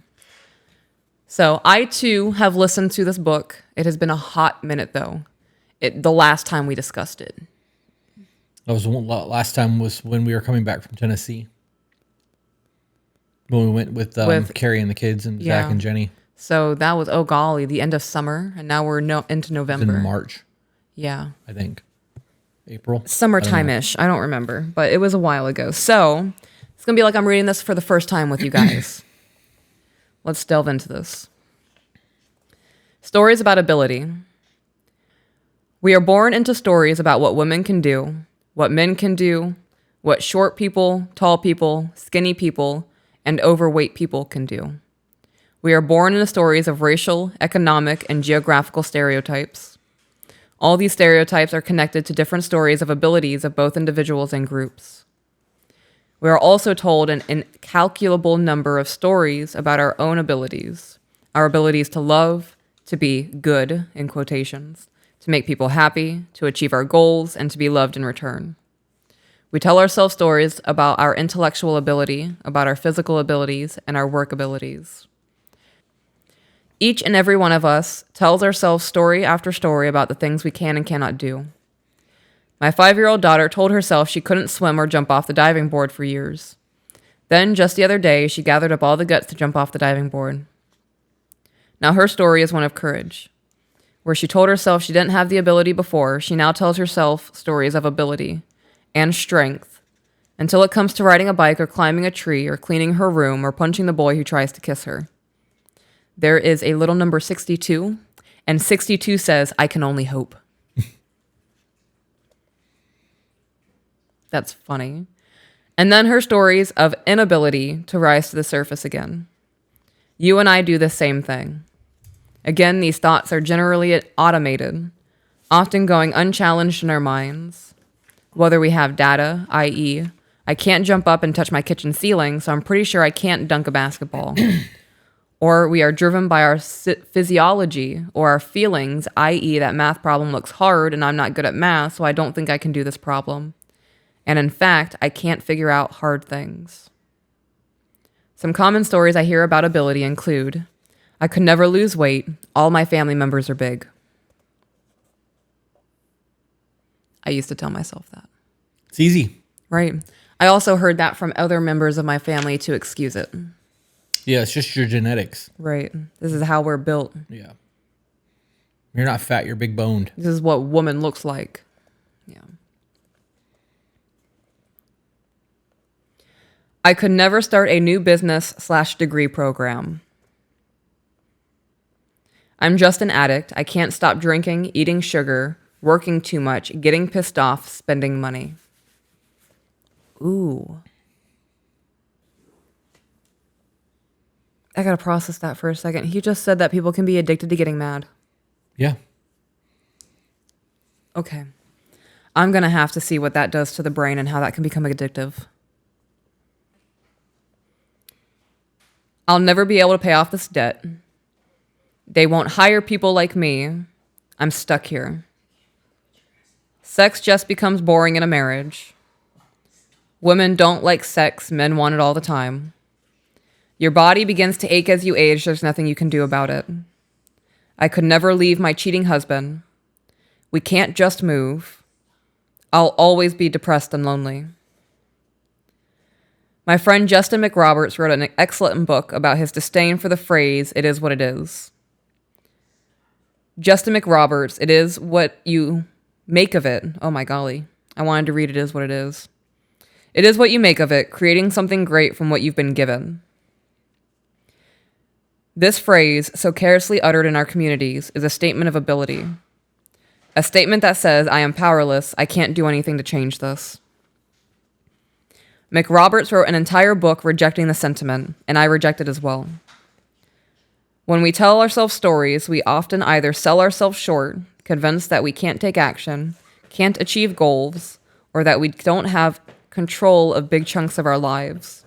So I, too, have listened to this book. It has been a hot minute, though. The last time we discussed it. That was last time was when we were coming back from Tennessee. When we went with Carrie and the kids and Zach and Jenny. So that was, oh golly, the end of summer. And now we're into November. In March. Yeah. I think. April. Summertime-ish. I don't remember. But it was a while ago. So it's going to be like I'm reading this for the first time with you guys. Let's delve into this. Stories about ability. We are born into stories about what women can do, what men can do, what short people, tall people, skinny people, and overweight people can do. We are born into stories of racial, economic, and geographical stereotypes. All these stereotypes are connected to different stories of abilities of both individuals and groups. We are also told an incalculable number of stories about our own abilities, our abilities to love, to be good, in quotations, to make people happy, to achieve our goals, and to be loved in return. We tell ourselves stories about our intellectual ability, about our physical abilities, and our work abilities. Each and every one of us tells ourselves story after story about the things we can and cannot do. My 5-year-old daughter told herself she couldn't swim or jump off the diving board for years. Then, just the other day, she gathered up all the guts to jump off the diving board. Now, her story is one of courage. Where she told herself she didn't have the ability before, she now tells herself stories of ability and strength until it comes to riding a bike or climbing a tree or cleaning her room or punching the boy who tries to kiss her. There is a little number 62, and 62 says, I can only hope. That's funny. And then her stories of inability to rise to the surface again. You and I do the same thing. Again, these thoughts are generally automated, often going unchallenged in our minds. Whether we have data, i.e., I can't jump up and touch my kitchen ceiling, so I'm pretty sure I can't dunk a basketball. Or we are driven by our physiology or our feelings, i.e., that math problem looks hard and I'm not good at math, so I don't think I can do this problem. And in fact, I can't figure out hard things. Some common stories I hear about ability include, I could never lose weight, all my family members are big. I used to tell myself that. It's easy. Right. I also heard that from other members of my family to excuse it. Yeah, it's just your genetics. Right. This is how we're built. Yeah. You're not fat, you're big boned. This is what woman looks like. Yeah. I could never start a new business/degree program. I'm just an addict. I can't stop drinking, eating sugar, working too much, getting pissed off, spending money. Ooh. I gotta process that for a second. He just said that people can be addicted to getting mad. Yeah. Okay. I'm gonna have to see what that does to the brain and how that can become addictive. I'll never be able to pay off this debt. They won't hire people like me. I'm stuck here. Sex just becomes boring in a marriage. Women don't like sex, men want it all the time. Your body begins to ache as you age, there's nothing you can do about it. I could never leave my cheating husband. We can't just move. I'll always be depressed and lonely. My friend Justin McRoberts wrote an excellent book about his disdain for the phrase, it is what it is. Justin McRoberts, it is what you make of it. Oh my golly. I wanted to read it is what it is. It is what you make of it, creating something great from what you've been given. This phrase, so carelessly uttered in our communities, is a statement of ability. A statement that says, I am powerless, I can't do anything to change this. McRoberts wrote an entire book rejecting the sentiment, and I reject it as well. When we tell ourselves stories, we often either sell ourselves short, convinced that we can't take action, can't achieve goals, or that we don't have control of big chunks of our lives.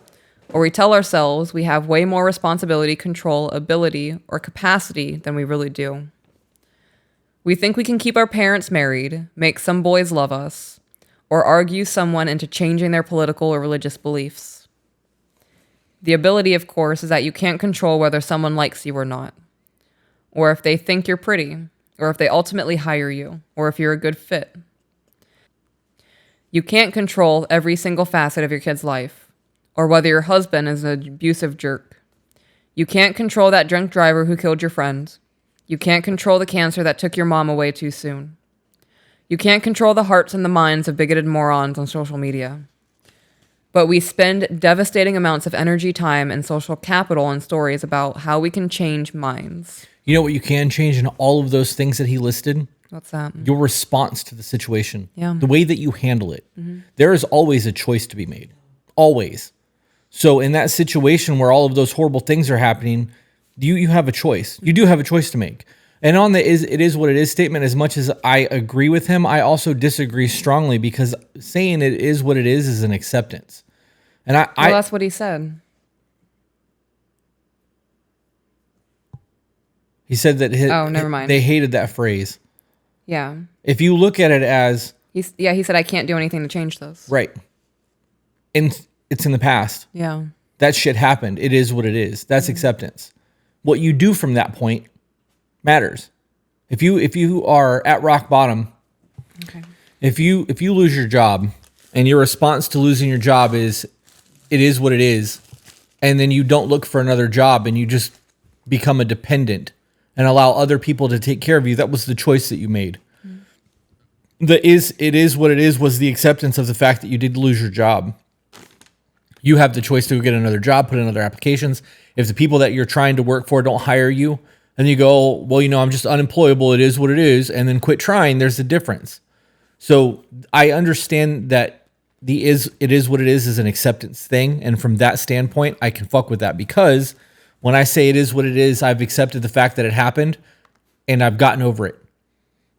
Or we tell ourselves we have way more responsibility, control, ability, or capacity than we really do. We think we can keep our parents married, make some boys love us, or argue someone into changing their political or religious beliefs. The ability, of course, is that you can't control whether someone likes you or not, or if they think you're pretty, or if they ultimately hire you, or if you're a good fit. You can't control every single facet of your kid's life, or whether your husband is an abusive jerk. You can't control that drunk driver who killed your friend. You can't control the cancer that took your mom away too soon. You can't control the hearts and the minds of bigoted morons on social media. But we spend devastating amounts of energy, time, and social capital on stories about how we can change minds. You know what you can change in all of those things that he listed? What's that? Your response to the situation. Yeah. The way that you handle it. Mm-hmm. There is always a choice to be made. Always. So in that situation where all of those horrible things are happening, you have a choice. You do have a choice to make. And on the it is what it is statement, as much as I agree with him, I also disagree strongly, because saying it is what it is an acceptance. And well, that's what he said. He said that never mind. They hated that phrase. Yeah. If you look at it as... he said, I can't do anything to change this. Right. And it's in the past. Yeah. That shit happened. It is what it is. That's acceptance. what you do from that point matters. If you are at rock bottom, Okay. if you lose your job and your response to losing your job is it is what it is, and then you don't look for another job and you just become a dependent and allow other people to take care of you, that was the choice that you made. It is what it is was the acceptance of the fact that you did lose your job. You have the choice to go get another job, put in other applications. If the people that you're trying to work for don't hire you, and you go, well, I'm just unemployable. It is what it is, and then quit trying. There's a difference. So I understand that it is what it is an acceptance thing, and from that standpoint, I can fuck with that because when I say it is what it is, I've accepted the fact that it happened, and I've gotten over it.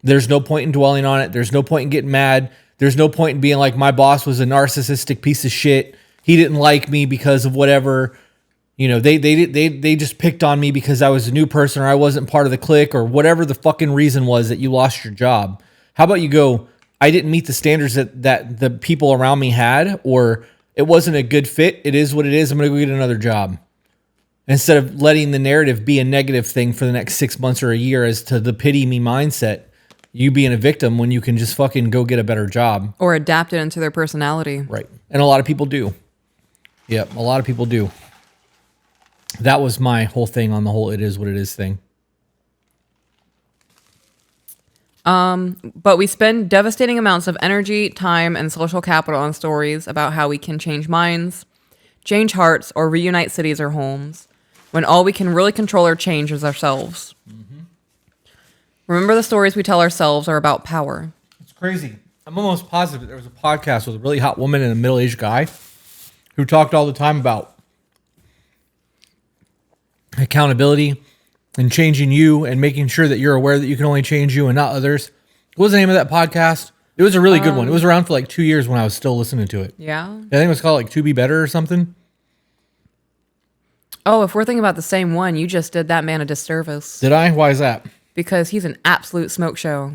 There's no point in dwelling on it. There's no point in getting mad. There's no point in being like, my boss was a narcissistic piece of shit. He didn't like me because of whatever. They just picked on me because I was a new person or I wasn't part of the clique or whatever the fucking reason was that you lost your job. How about you go, I didn't meet the standards that the people around me had, or it wasn't a good fit. It is what it is. I'm going to go get another job. Instead of letting the narrative be a negative thing for the next 6 months or a year as to the pity me mindset, you being a victim when you can just fucking go get a better job. Or adapt it into their personality. Right. And a lot of people do. Yep, a lot of people do. That was my whole thing on the whole it is what it is thing. But we spend devastating amounts of energy, time, and social capital on stories about how we can change minds, change hearts, or reunite cities or homes, when all we can really control or change is ourselves. Remember, the stories we tell ourselves are about power. It's crazy. I'm almost positive that there was a podcast with a really hot woman and a middle-aged guy who talked all the time about accountability and changing you and making sure that you're aware that you can only change you and not others. What was the name of that podcast? It was a really good one. It was around for like 2 years when I was still listening to it. Yeah? I think it was called like To Be Better or something. Oh, if we're thinking about the same one, you just did that man a disservice. Did I? Why is that? Because he's an absolute smoke show.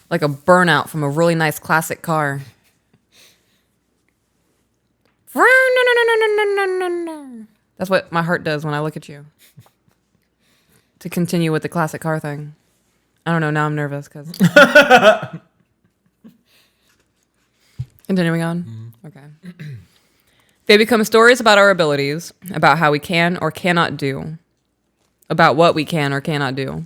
Like a burnout from a really nice classic car. That's what my heart does when I look at you. To continue with the classic car thing. I don't know, now I'm nervous because... Continuing on? Okay. They become stories about our abilities, about how we can or cannot do, about what we can or cannot do.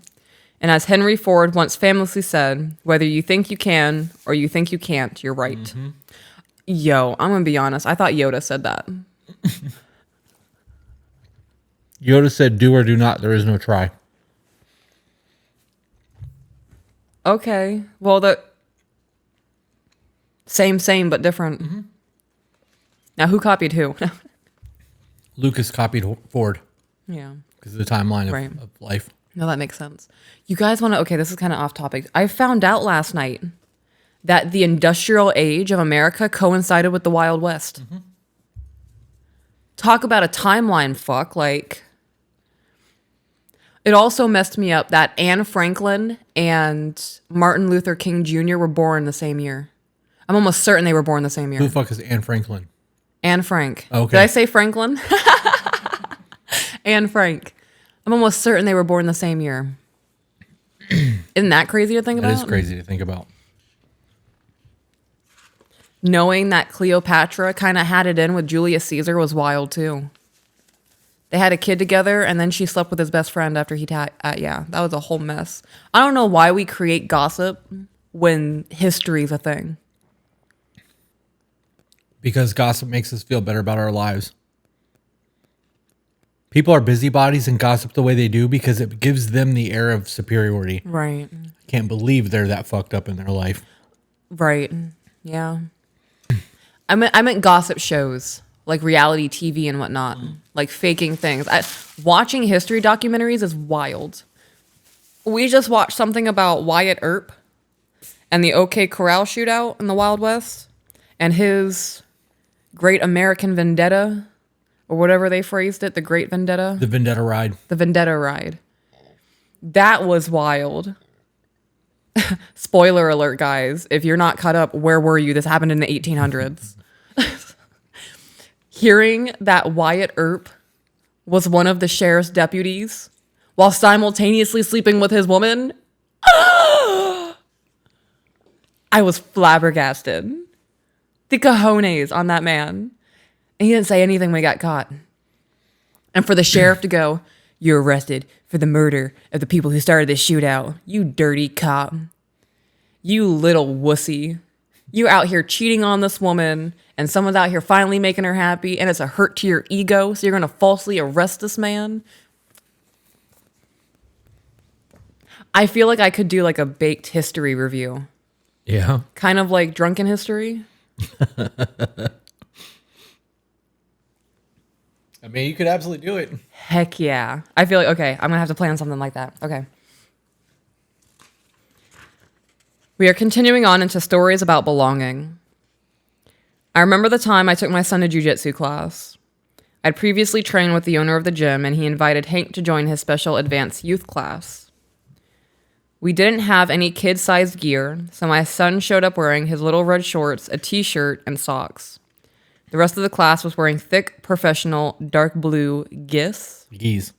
And as Henry Ford once famously said, whether you think you can or you think you can't, you're right. Mm-hmm. Yo, I'm going to be honest. I thought Yoda said that. Yoda said, do or do not. There is no try. Okay. Well, the same, but different. Mm-hmm. Now, who copied who? Lucas copied Ford. Yeah. Because of the timeline of life. No, that makes sense. You guys want to... Okay, this is kind of off topic. I found out last night that the industrial age of America coincided with the Wild West. Mm-hmm. Talk about a timeline fuck. Like, it also messed me up that Anne Franklin and Martin Luther King Jr. were born the same year. I'm almost certain they were born the same year. Who the fuck is Anne Franklin? Anne Frank. Okay. Did I say Franklin? Anne Frank. I'm almost certain they were born the same year. Isn't that crazy to think about? It is crazy to think about. Knowing that Cleopatra kind of had it in with Julius Caesar was wild too. They had a kid together and then she slept with his best friend after yeah, that was a whole mess. I don't know why we create gossip when history's a thing. Because gossip makes us feel better about our lives. People are busybodies and gossip the way they do because it gives them the air of superiority. Right. I can't believe they're that fucked up in their life. Right. Yeah. I meant gossip shows, like reality TV and whatnot, like faking things. Watching history documentaries is wild. We just watched something about Wyatt Earp and the OK Corral shootout in the Wild West and his Great American Vendetta, or whatever they phrased it, the Great Vendetta. The Vendetta Ride. The Vendetta Ride. That was wild. Spoiler alert, guys. If you're not caught up, where were you? This happened in the 1800s. Hearing that Wyatt Earp was one of the sheriff's deputies while simultaneously sleeping with his woman, I was flabbergasted. The cojones on that man. And he didn't say anything when he got caught. And for the sheriff to go, "You're arrested for the murder of the people who started this shootout. You dirty cop. You little wussy. You out here cheating on this woman, and someone's out here finally making her happy, and it's a hurt to your ego, so you're going to falsely arrest this man." I feel like I could do like a baked history review. Yeah. Kind of like Drunken History. I mean, you could absolutely do it. Heck yeah. I feel like, okay, I'm going to have to plan something like that. Okay. We are continuing on into stories about belonging. I remember the time I took my son to jiu-jitsu class. I'd previously trained with the owner of the gym, and he invited Hank to join his special advanced youth class. We didn't have any kid-sized gear, so my son showed up wearing his little red shorts, a t-shirt, and socks. The rest of the class was wearing thick, professional, dark blue gis. Gis.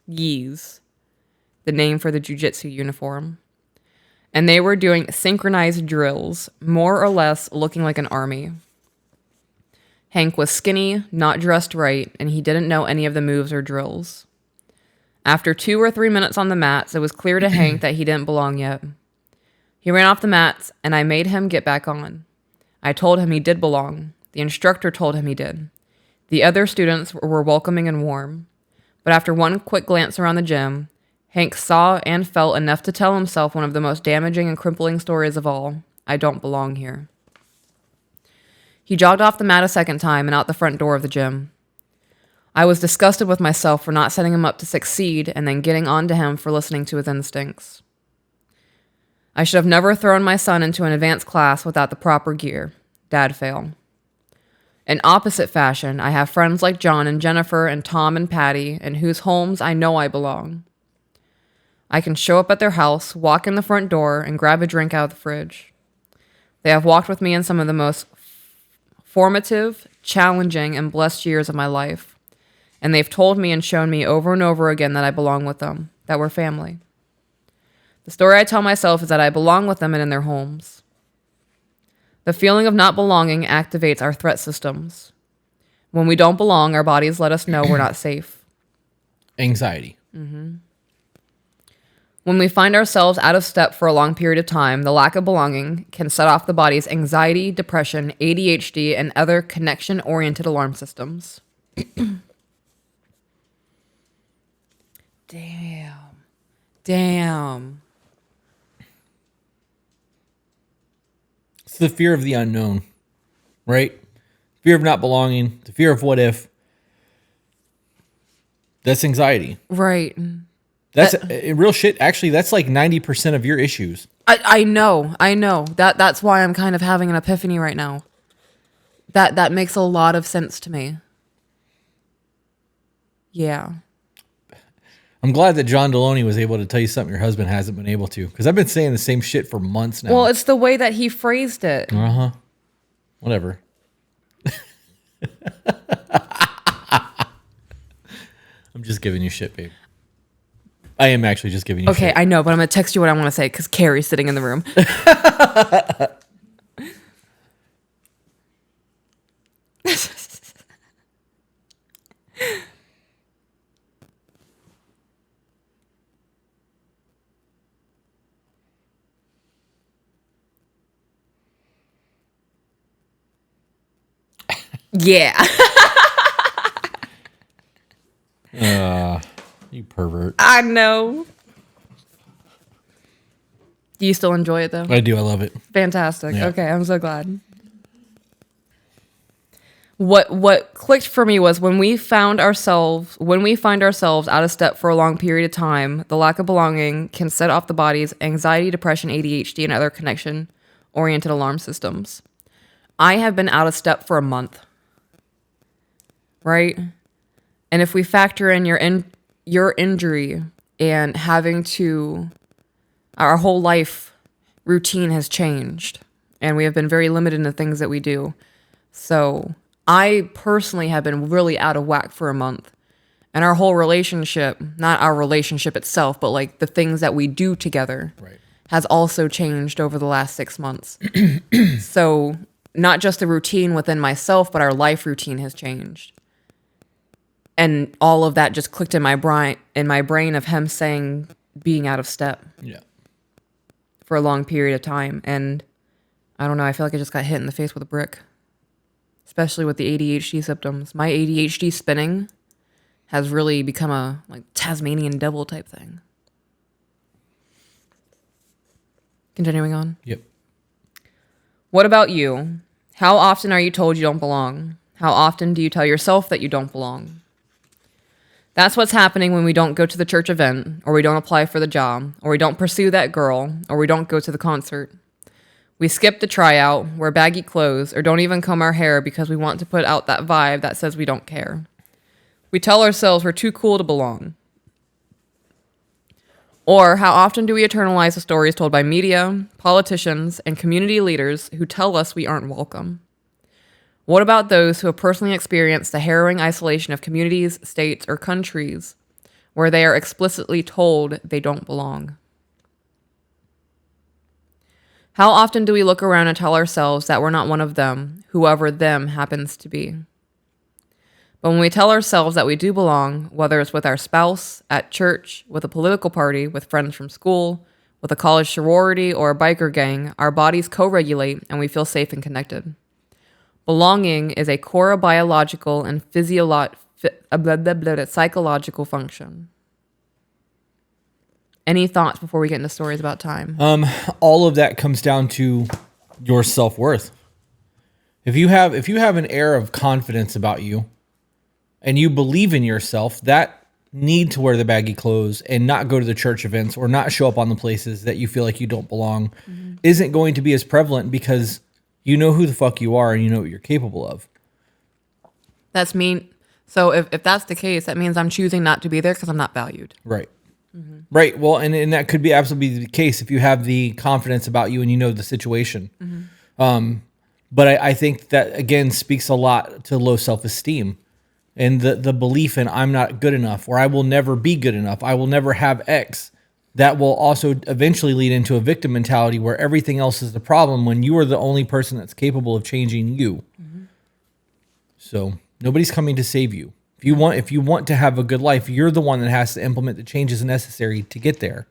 The name for the jiu-jitsu uniform. And they were doing synchronized drills, more or less looking like an army. Hank was skinny, not dressed right, and he didn't know any of the moves or drills. After 2 or 3 minutes on the mats, it was clear to Hank that he didn't belong yet. He ran off the mats, and I made him get back on. I told him he did belong. The instructor told him he did. The other students were welcoming and warm. But after one quick glance around the gym, Hank saw and felt enough to tell himself one of the most damaging and crippling stories of all: I don't belong here. He jogged off the mat a second time and out the front door of the gym. I was disgusted with myself for not setting him up to succeed and then getting on to him for listening to his instincts. I should have never thrown my son into an advanced class without the proper gear. Dad fail. In opposite fashion, I have friends like John and Jennifer and Tom and Patty, in whose homes I know I belong. I can show up at their house, walk in the front door, and grab a drink out of the fridge. They have walked with me in some of the most formative, challenging, and blessed years of my life. And they've told me and shown me over and over again that I belong with them, that we're family. The story I tell myself is that I belong with them and in their homes. The feeling of not belonging activates our threat systems. When we don't belong, our bodies let us know we're not safe. Anxiety. Mm-hmm. When we find ourselves out of step for a long period of time, the lack of belonging can set off the body's anxiety, depression, ADHD, and other connection-oriented alarm systems. Damn. It's the fear of the unknown, right? Fear of not belonging, the fear of what if. That's anxiety. Right. That's real shit. Actually, that's like 90% of your issues. I know. That's why I'm kind of having an epiphany right now. That makes a lot of sense to me. Yeah. I'm glad that John Deloney was able to tell you something your husband hasn't been able to, because I've been saying the same shit for months now. Well, it's the way that he phrased it. Uh-huh. Whatever. I'm just giving you shit, babe. I am actually just giving you shit. Okay, I know, but I'm going to text you what I want to say because Carrie's sitting in the room. Yeah. You pervert. I know. Do you still enjoy it though? I do. I love it. Fantastic. Yeah. Okay, I'm so glad. What clicked for me was when we find ourselves out of step for a long period of time, the lack of belonging can set off the body's anxiety, depression, ADHD, and other connection-oriented alarm systems. I have been out of step for a month. Right? And if we factor in your injury and having to, our whole life routine has changed and we have been very limited in the things that we do. So I personally have been really out of whack for a month. And our whole relationship, not our relationship itself, but like the things that we do together, Right. has also changed over the last 6 months. So not just the routine within myself, but our life routine has changed. And all of that just clicked in my brain of him saying being out of step Yeah. for a long period of time. And I don't know, I feel like I just got hit in the face with a brick, especially with the ADHD symptoms. My ADHD spinning has really become a like Tasmanian devil type thing. Continuing on. Yep. What about you? How often are you told you don't belong? How often do you tell yourself that you don't belong? That's what's happening when we don't go to the church event, or we don't apply for the job, or we don't pursue that girl, or we don't go to the concert. We skip the tryout, wear baggy clothes, or don't even comb our hair because we want to put out that vibe that says we don't care. We tell ourselves we're too cool to belong. Or how often do we internalize the stories told by media, politicians, and community leaders who tell us we aren't welcome? What about those who have personally experienced the harrowing isolation of communities, states, or countries where they are explicitly told they don't belong? How often do we look around and tell ourselves that we're not one of them, whoever them happens to be? But when we tell ourselves that we do belong, whether it's with our spouse, at church, with a political party, with friends from school, with a college sorority, or a biker gang, our bodies co-regulate and we feel safe and connected. Belonging is a core biological and psychological function. Any thoughts before we get into stories about time? All of that comes down to your self-worth. If you have an air of confidence about you and you believe in yourself, that need to wear the baggy clothes and not go to the church events or not show up on the places that you feel like you don't belong isn't going to be as prevalent because you know who the fuck you are and you know what you're capable of. That's mean. So if that's the case, that means I'm choosing not to be there because I'm not valued. Right. Right. Well, and that could be absolutely the case if you have the confidence about you and you know the situation. But I think that, again, speaks a lot to low self-esteem and the belief in I'm not good enough or I will never be good enough. I will never have X. That will also eventually lead into a victim mentality where everything else is the problem when you are the only person that's capable of changing you. So nobody's coming to save you. If you want to have a good life, you're the one that has to implement the changes necessary to get there.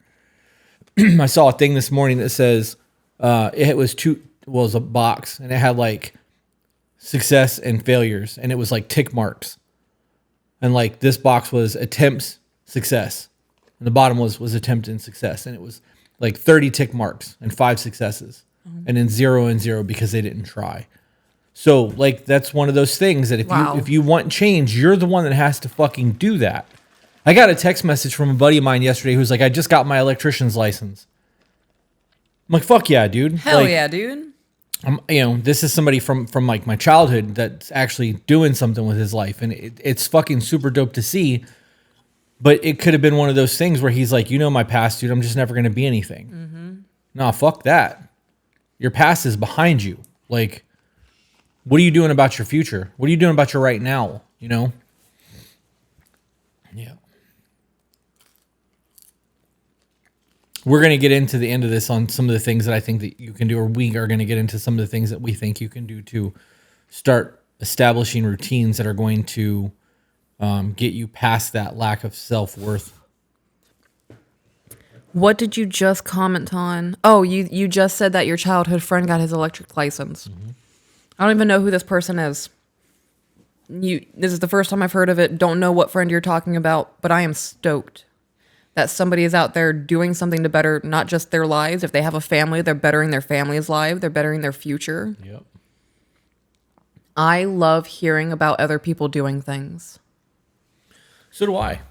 I saw a thing this morning that says it was a box and it had like success and failures and it was like tick marks. And like this box was attempts, success. And the bottom was attempt and success. And it was like 30 tick marks and 5 successes. And then 0 and 0 because they didn't try. So like that's one of those things that if you want change, you're the one that has to fucking do that. I got a text message from a buddy of mine yesterday who's like, I just got my electrician's license. I'm like, fuck yeah, dude. Hell like, yeah, dude. This is somebody from like my childhood that's actually doing something with his life. And it's fucking super dope to see. But it could have been one of those things where he's like, you know my past, dude. I'm just never going to be anything. Nah, fuck that. Your past is behind you. Like, what are you doing about your future? What are you doing about your right now? You know? Yeah. We're going to get into the end of this on some of the things that I think that you can do, or we are going to get into some of the things that we think you can do to start establishing routines that are going to get you past that lack of self-worth. What did you just comment on? Oh, you just said that your childhood friend got his electric license. I don't even know who this person is. This is the first time I've heard of it. Don't know what friend you're talking about, but I am stoked that somebody is out there doing something to better not just their lives. If they have a family, they're bettering their family's life. They're bettering their future. Yep. I love hearing about other people doing things. So do I.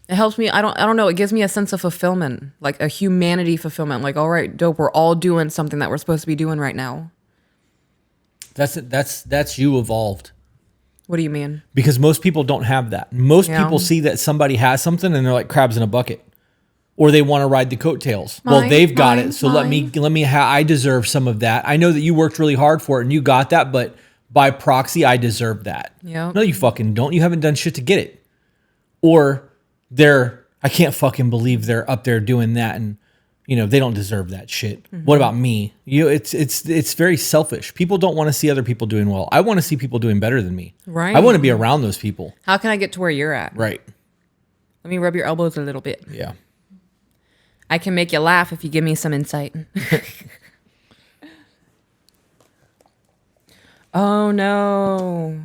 It helps me. I don't know. It gives me a sense of fulfillment, like a humanity fulfillment. Like, all right, dope. We're all doing something that we're supposed to be doing right now. That's you evolved. What do you mean? Because most people don't have that. Most people see that somebody has something and they're like crabs in a bucket, or they want to ride the coattails. Well, they've got it, so let me. I deserve some of that. I know that you worked really hard for it and you got that, but by proxy, I deserve that. Yep. No, you fucking don't. You haven't done shit to get it. Or I can't fucking believe they're up there doing that, and they don't deserve that shit. What about me? It's very selfish. People don't want to see other people doing well. I want to see people doing better than me. Right. I want to be around those people. How can I get to where you're at? Right. Let me rub your elbows a little bit. Yeah. I can make you laugh if you give me some insight. Oh no.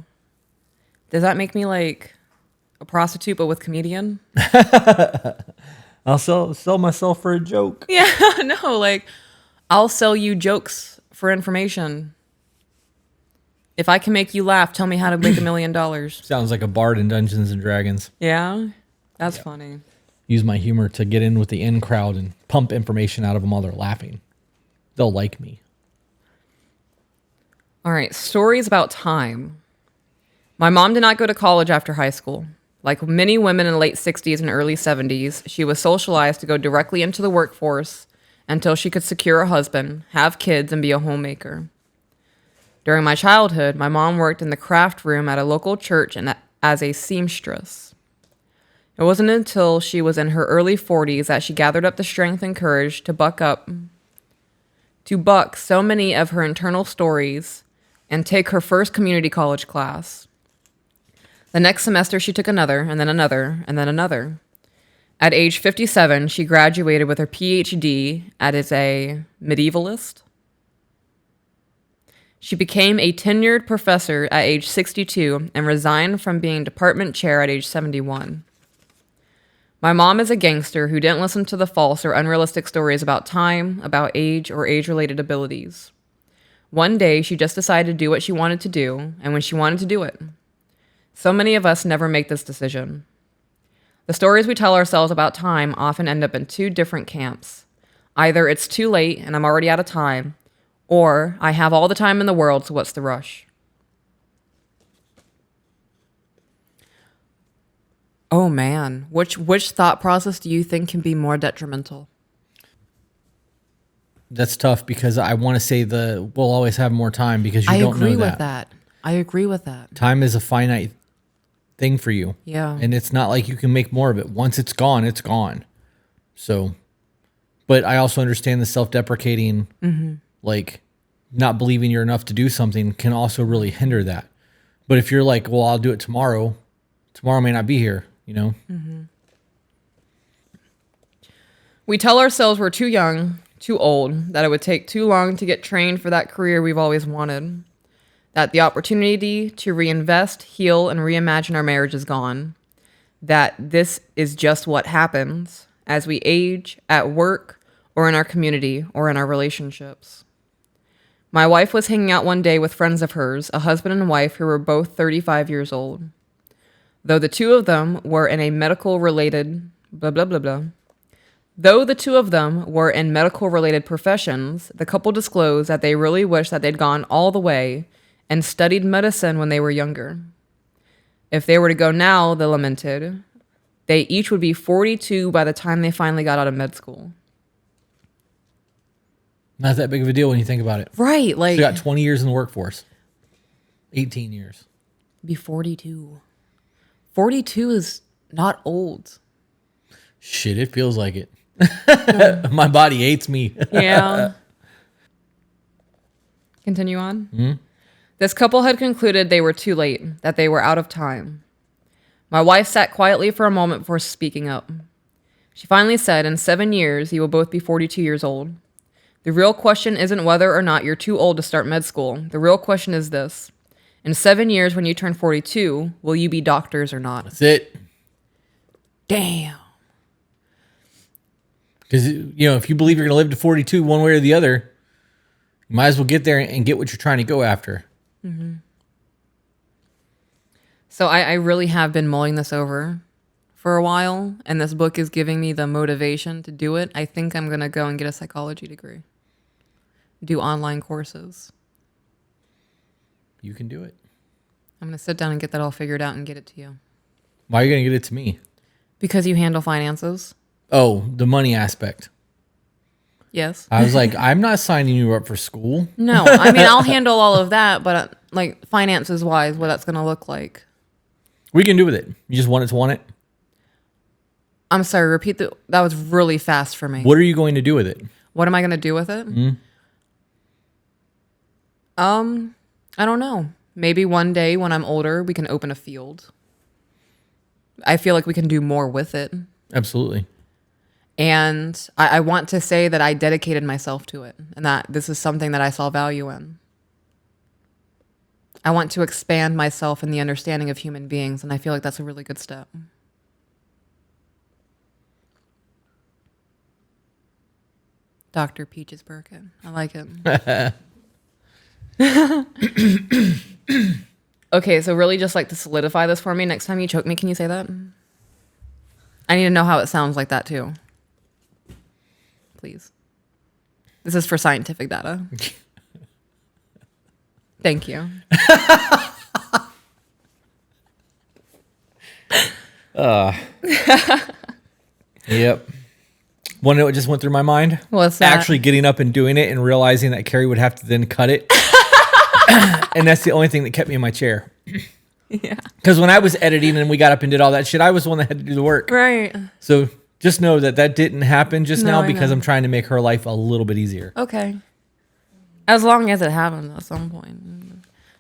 Does that make me like a prostitute but with comedian? I'll sell myself for a joke. Yeah, no, like I'll sell you jokes for information. If I can make you laugh, tell me how to make $1 million. Sounds like a bard in Dungeons and Dragons. Yeah, that's funny. Use my humor to get in with the in crowd and pump information out of them while they're laughing. They'll like me. All right, stories about time. My mom did not go to college after high school. Like many women in the late 60s and early 70s, she was socialized to go directly into the workforce until she could secure a husband, have kids, and be a homemaker. During my childhood, my mom worked in the craft room at a local church and as a seamstress. It wasn't until she was in her early 40s that she gathered up the strength and courage to buck so many of her internal stories and take her first community college class. The next semester, she took another, and then another, and then another. At age 57, she graduated with her PhD as a medievalist. She became a tenured professor at age 62 and resigned from being department chair at age 71. My mom is a gangster who didn't listen to the false or unrealistic stories about time, about age, or age-related abilities. One day, she just decided to do what she wanted to do, and when she wanted to do it. So many of us never make this decision. The stories we tell ourselves about time often end up in two different camps. Either it's too late and I'm already out of time, or I have all the time in the world, so what's the rush? Oh man, which thought process do you think can be more detrimental? That's tough because I want to say we'll always have more time because you don't know that. I agree with that. I agree with that. Time is a finite thing for you. Yeah. And it's not like you can make more of it. Once it's gone, it's gone. So, but I also understand the self-deprecating, like not believing you're enough to do something can also really hinder that. But if you're like, well, I'll do it tomorrow may not be here, We tell ourselves we're too young, too old, that it would take too long to get trained for that career we've always wanted. That the opportunity to reinvest, heal, and reimagine our marriage is gone. That this is just what happens as we age, at work, or in our community, or in our relationships. My wife was hanging out one day with friends of hers, a husband and wife who were both 35 years old. Though the two of them were in medical-related professions, the couple disclosed that they really wish that they'd gone all the way and studied medicine when they were younger. If they were to go now, they lamented, they each would be 42 by the time they finally got out of med school. Not that big of a deal when you think about it. Right. Like, so you got 20 years in the workforce. 18 years. Be 42. 42 is not old. Shit, it feels like it. My body hates me. Yeah. Continue on. Mm-hmm. This couple had concluded they were too late, that they were out of time. My wife sat quietly for a moment before speaking up. She finally said, in 7 years, you will both be 42 years old. The real question isn't whether or not you're too old to start med school. The real question is this. In 7 years, when you turn 42, will you be doctors or not? That's it. Damn. Because, if you believe you're going to live to 42 one way or the other, you might as well get there and get what you're trying to go after. Mm-hmm. So I really have been mulling this over for a while, and this book is giving me the motivation to do it. I think I'm going to go and get a psychology degree. Do online courses. You can do it. I'm going to sit down and get that all figured out and get it to you. Why are you going to get it to me? Because you handle finances. Oh, the money aspect. Yes. I was like, I'm not signing you up for school. No, I mean, I'll handle all of that, but like finances wise, what that's going to look like. We can do with it. You just want it to want it. I'm sorry, repeat that. That was really fast for me. What are you going to do with it? What am I going to do with it? I don't know. Maybe one day when I'm older, we can open a field. I feel like we can do more with it. Absolutely. And I want to say that I dedicated myself to it and that this is something that I saw value in. I want to expand myself in the understanding of human beings, and I feel like that's a really good step. Dr. Peaches Birkin. I like it. Okay, so really just like to solidify this for me, next time you choke me, can you say that? I need to know how it sounds like that too. Please. This is for scientific data. Thank you. Yep. Want to know what just went through my mind? What's that? Actually getting up and doing it and realizing that Carrie would have to then cut it. And that's the only thing that kept me in my chair. Yeah. Because when I was editing and we got up and did all that shit, I was the one that had to do the work. Right. So just know that that didn't happen just No, now I because know. I'm trying to make her life a little bit easier. Okay. As long as it happens at some point.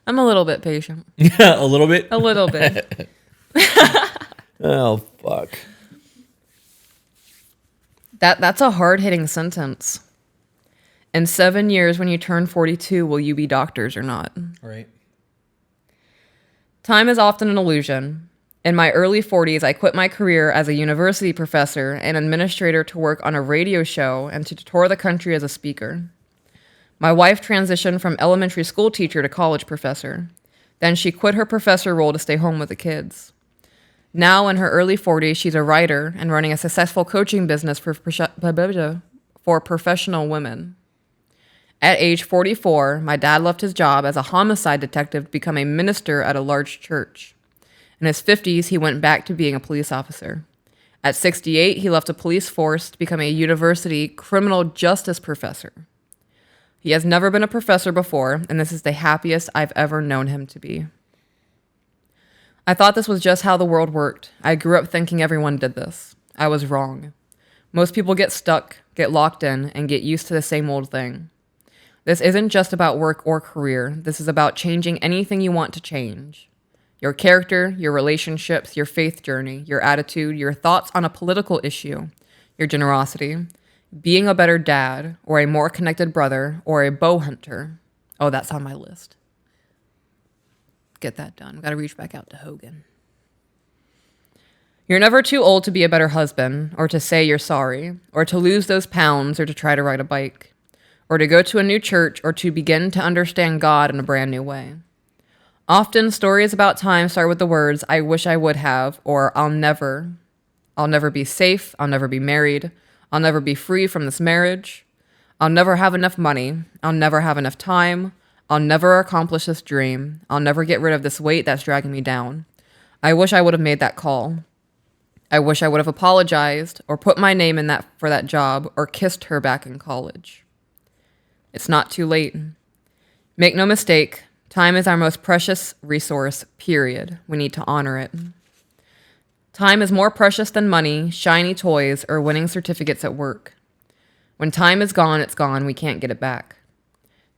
I'm a little bit patient. Yeah, a little bit. A little bit. Oh, fuck. That's a hard-hitting sentence. In 7 years, when you turn 42, will you be doctors or not? Right. Time is often an illusion. In my early 40s, I quit my career as a university professor and administrator to work on a radio show and to tour the country as a speaker. My wife transitioned from elementary school teacher to college professor. Then she quit her professor role to stay home with the kids. Now, in her early 40s, she's a writer and running a successful coaching business for professional women. At age 44, my dad left his job as a homicide detective to become a minister at a large church. In his 50s, he went back to being a police officer. At 68, he left a police force to become a university criminal justice professor. He has never been a professor before, and this is the happiest I've ever known him to be. I thought this was just how the world worked. I grew up thinking everyone did this. I was wrong. Most people get stuck, get locked in, and get used to the same old thing. This isn't just about work or career. This is about changing anything you want to change. Your character, your relationships, your faith journey, your attitude, your thoughts on a political issue, your generosity, being a better dad, or a more connected brother, or a bow hunter. Oh, that's on my list. Get that done. Got to reach back out to Hogan. You're never too old to be a better husband, or to say you're sorry, or to lose those pounds, or to try to ride a bike, or to go to a new church, or to begin to understand God in a brand new way. Often, stories about time start with the words, I wish I would have, or I'll never be safe, I'll never be married, I'll never be free from this marriage, I'll never have enough money, I'll never have enough time, I'll never accomplish this dream, I'll never get rid of this weight that's dragging me down. I wish I would have made that call. I wish I would have apologized, or put my name in that for that job, or kissed her back in college. It's not too late. Make no mistake, time is our most precious resource, period. We need to honor it. Time is more precious than money, shiny toys, or winning certificates at work. When time is gone, it's gone. We can't get it back.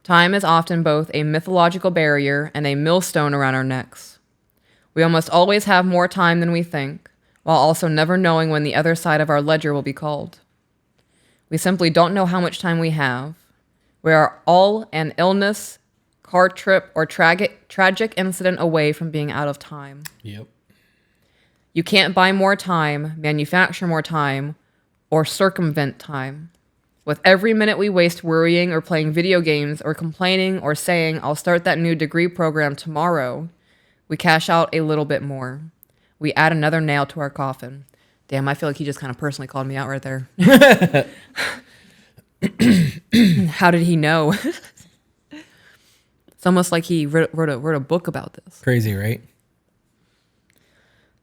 Time is often both a mythological barrier and a millstone around our necks. We almost always have more time than we think, while also never knowing when the other side of our ledger will be called. We simply don't know how much time we have. We are all an illness, car trip, or tragic incident away from being out of time. Yep. You can't buy more time, manufacture more time, or circumvent time. With every minute we waste worrying or playing video games or complaining or saying, I'll start that new degree program tomorrow, we cash out a little bit more. We add another nail to our coffin. Damn, I feel like he just kind of personally called me out right there. How did he know? It's almost like he wrote a book about this. Crazy, right?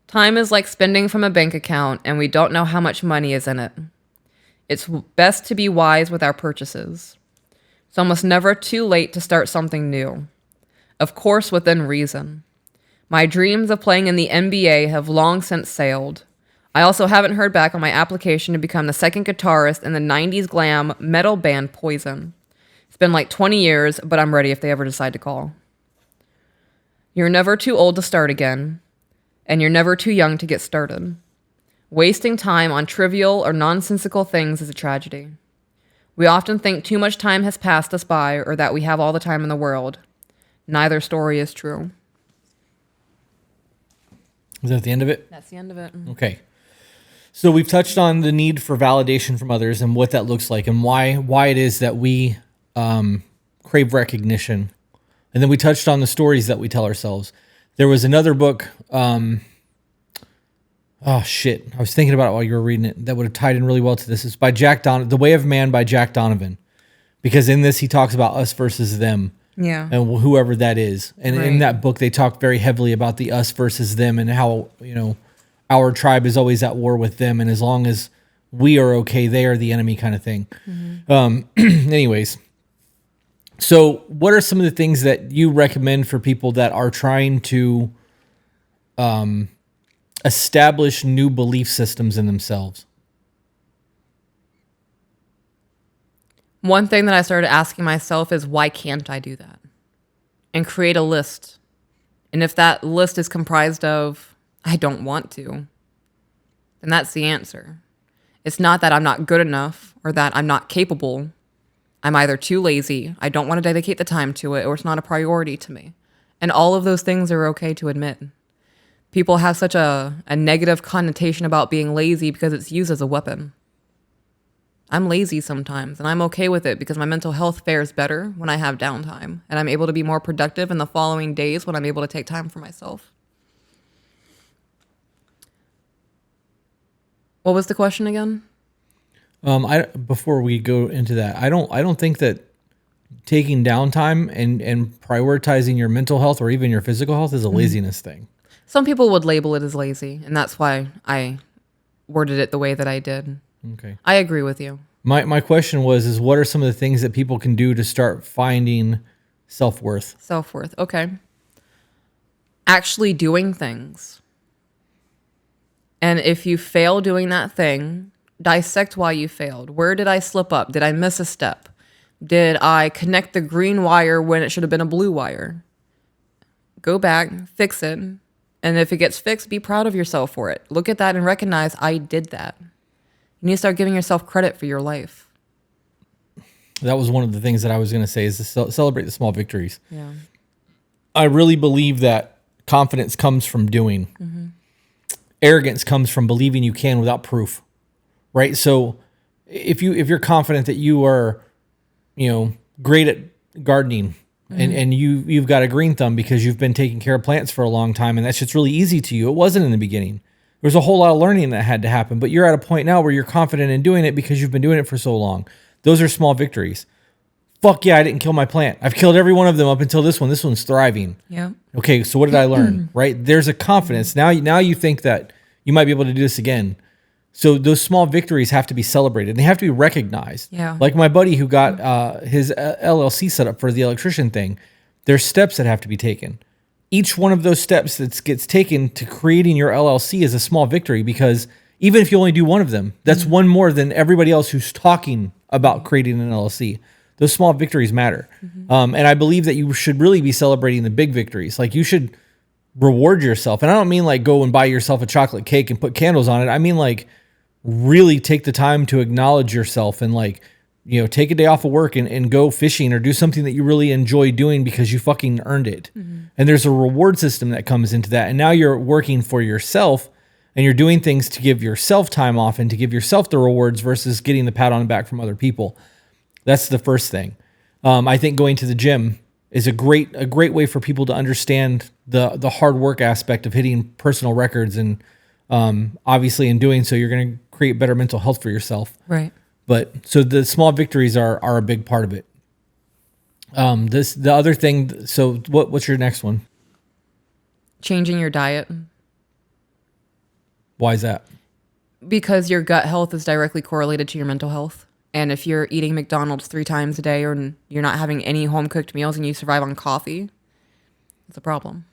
Time is like spending from a bank account, and we don't know how much money is in it. It's best to be wise with our purchases. It's almost never too late to start something new. Of course, within reason. My dreams of playing in the NBA have long since sailed. I also haven't heard back on my application to become the second guitarist in the 90s glam metal band Poison. It's been like 20 years, but I'm ready if they ever decide to call. You're never too old to start again, and you're never too young to get started. Wasting time on trivial or nonsensical things is a tragedy. We often think too much time has passed us by or that we have all the time in the world. Neither story is true. Is that the end of it? That's the end of it. Okay. So we've touched on the need for validation from others and what that looks like and why it is that we crave recognition. And then we touched on the stories that we tell ourselves. There was another book. Oh, shit. I was thinking about it while you were reading it. That would have tied in really well to this. It's by The Way of Man by Jack Donovan. Because in this, he talks about us versus them. Yeah. And whoever that is. And Right. in that book, they talk very heavily about the us versus them and how, our tribe is always at war with them. And as long as we are okay, they are the enemy kind of thing. Anyways. So what are some of the things that you recommend for people that are trying to establish new belief systems in themselves? One thing that I started asking myself is, why can't I do that? And create a list. And if that list is comprised of, I don't want to, then that's the answer. It's not that I'm not good enough or that I'm not capable. I'm either too lazy, I don't want to dedicate the time to it, or it's not a priority to me. And all of those things are okay to admit. People have such a negative connotation about being lazy because it's used as a weapon. I'm lazy sometimes, and I'm okay with it because my mental health fares better when I have downtime, and I'm able to be more productive in the following days when I'm able to take time for myself. What was the question again? Before we go into that, I don't think that taking downtime and prioritizing your mental health or even your physical health is a laziness thing. Some people would label it as lazy, and that's why I worded it the way that I did. Okay. I agree with you. My question was what are some of the things that people can do to start finding self-worth? Self-worth. Okay. Actually doing things. And if you fail doing that thing, dissect why you failed. Where did I slip up? Did I miss a step? Did I connect the green wire when it should have been a blue wire? Go back, fix it. And if it gets fixed, be proud of yourself for it. Look at that and recognize, I did that. You need to start giving yourself credit for your life. That was one of the things that I was going to say is to celebrate the small victories. Yeah. I really believe that confidence comes from doing. Mm-hmm. Arrogance comes from believing you can without proof. Right? So if you're confident that you are, great at gardening and you've got a green thumb because you've been taking care of plants for a long time and that's just really easy to you. It wasn't in the beginning. There was a whole lot of learning that had to happen, but you're at a point now where you're confident in doing it because you've been doing it for so long. Those are small victories. Fuck yeah, I didn't kill my plant. I've killed every one of them up until this one. This one's thriving. Yeah. Okay, so what did I learn? Right? There's a confidence. Now you think that you might be able to do this again. So those small victories have to be celebrated. They have to be recognized. Yeah. Like my buddy who got his LLC set up for the electrician thing. There's steps that have to be taken. Each one of those steps that gets taken to creating your LLC is a small victory because even if you only do one of them, that's one more than everybody else who's talking about creating an LLC. Those small victories matter. And I believe that you should really be celebrating the big victories. Like you should reward yourself. And I don't mean like go and buy yourself a chocolate cake and put candles on it. I mean like really take the time to acknowledge yourself and like, take a day off of work and go fishing or do something that you really enjoy doing because you fucking earned it. And there's a reward system that comes into that. And now you're working for yourself and you're doing things to give yourself time off and to give yourself the rewards versus getting the pat on the back from other people. That's the first thing. I think going to the gym is a great way for people to understand the hard work aspect of hitting personal records. And obviously in doing so, you're going to create better mental health for yourself. Right. But so the small victories are a big part of it. The other thing. So what's your next one? Changing your diet. Why is that? Because your gut health is directly correlated to your mental health. And if you're eating McDonald's 3 times a day or you're not having any home cooked meals and you survive on coffee, it's a problem.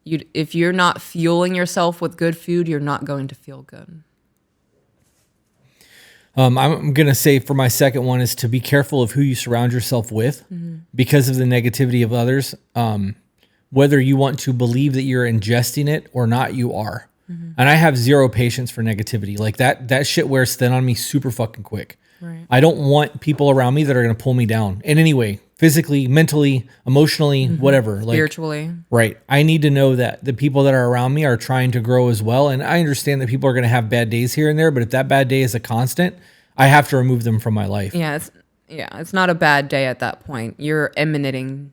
If you're not fueling yourself with good food, you're not going to feel good. I'm going to say for my second one is to be careful of who you surround yourself with because of the negativity of others. Whether you want to believe that you're ingesting it or not, you are. And I have zero patience for negativity. Like that shit wears thin on me super fucking quick. Right. I don't want people around me that are going to pull me down in any way, physically, mentally, emotionally, whatever. Spiritually. Like, right. I need to know that the people that are around me are trying to grow as well. And I understand that people are going to have bad days here and there, but if that bad day is a constant, I have to remove them from my life. Yeah, it's not a bad day at that point. You're emanating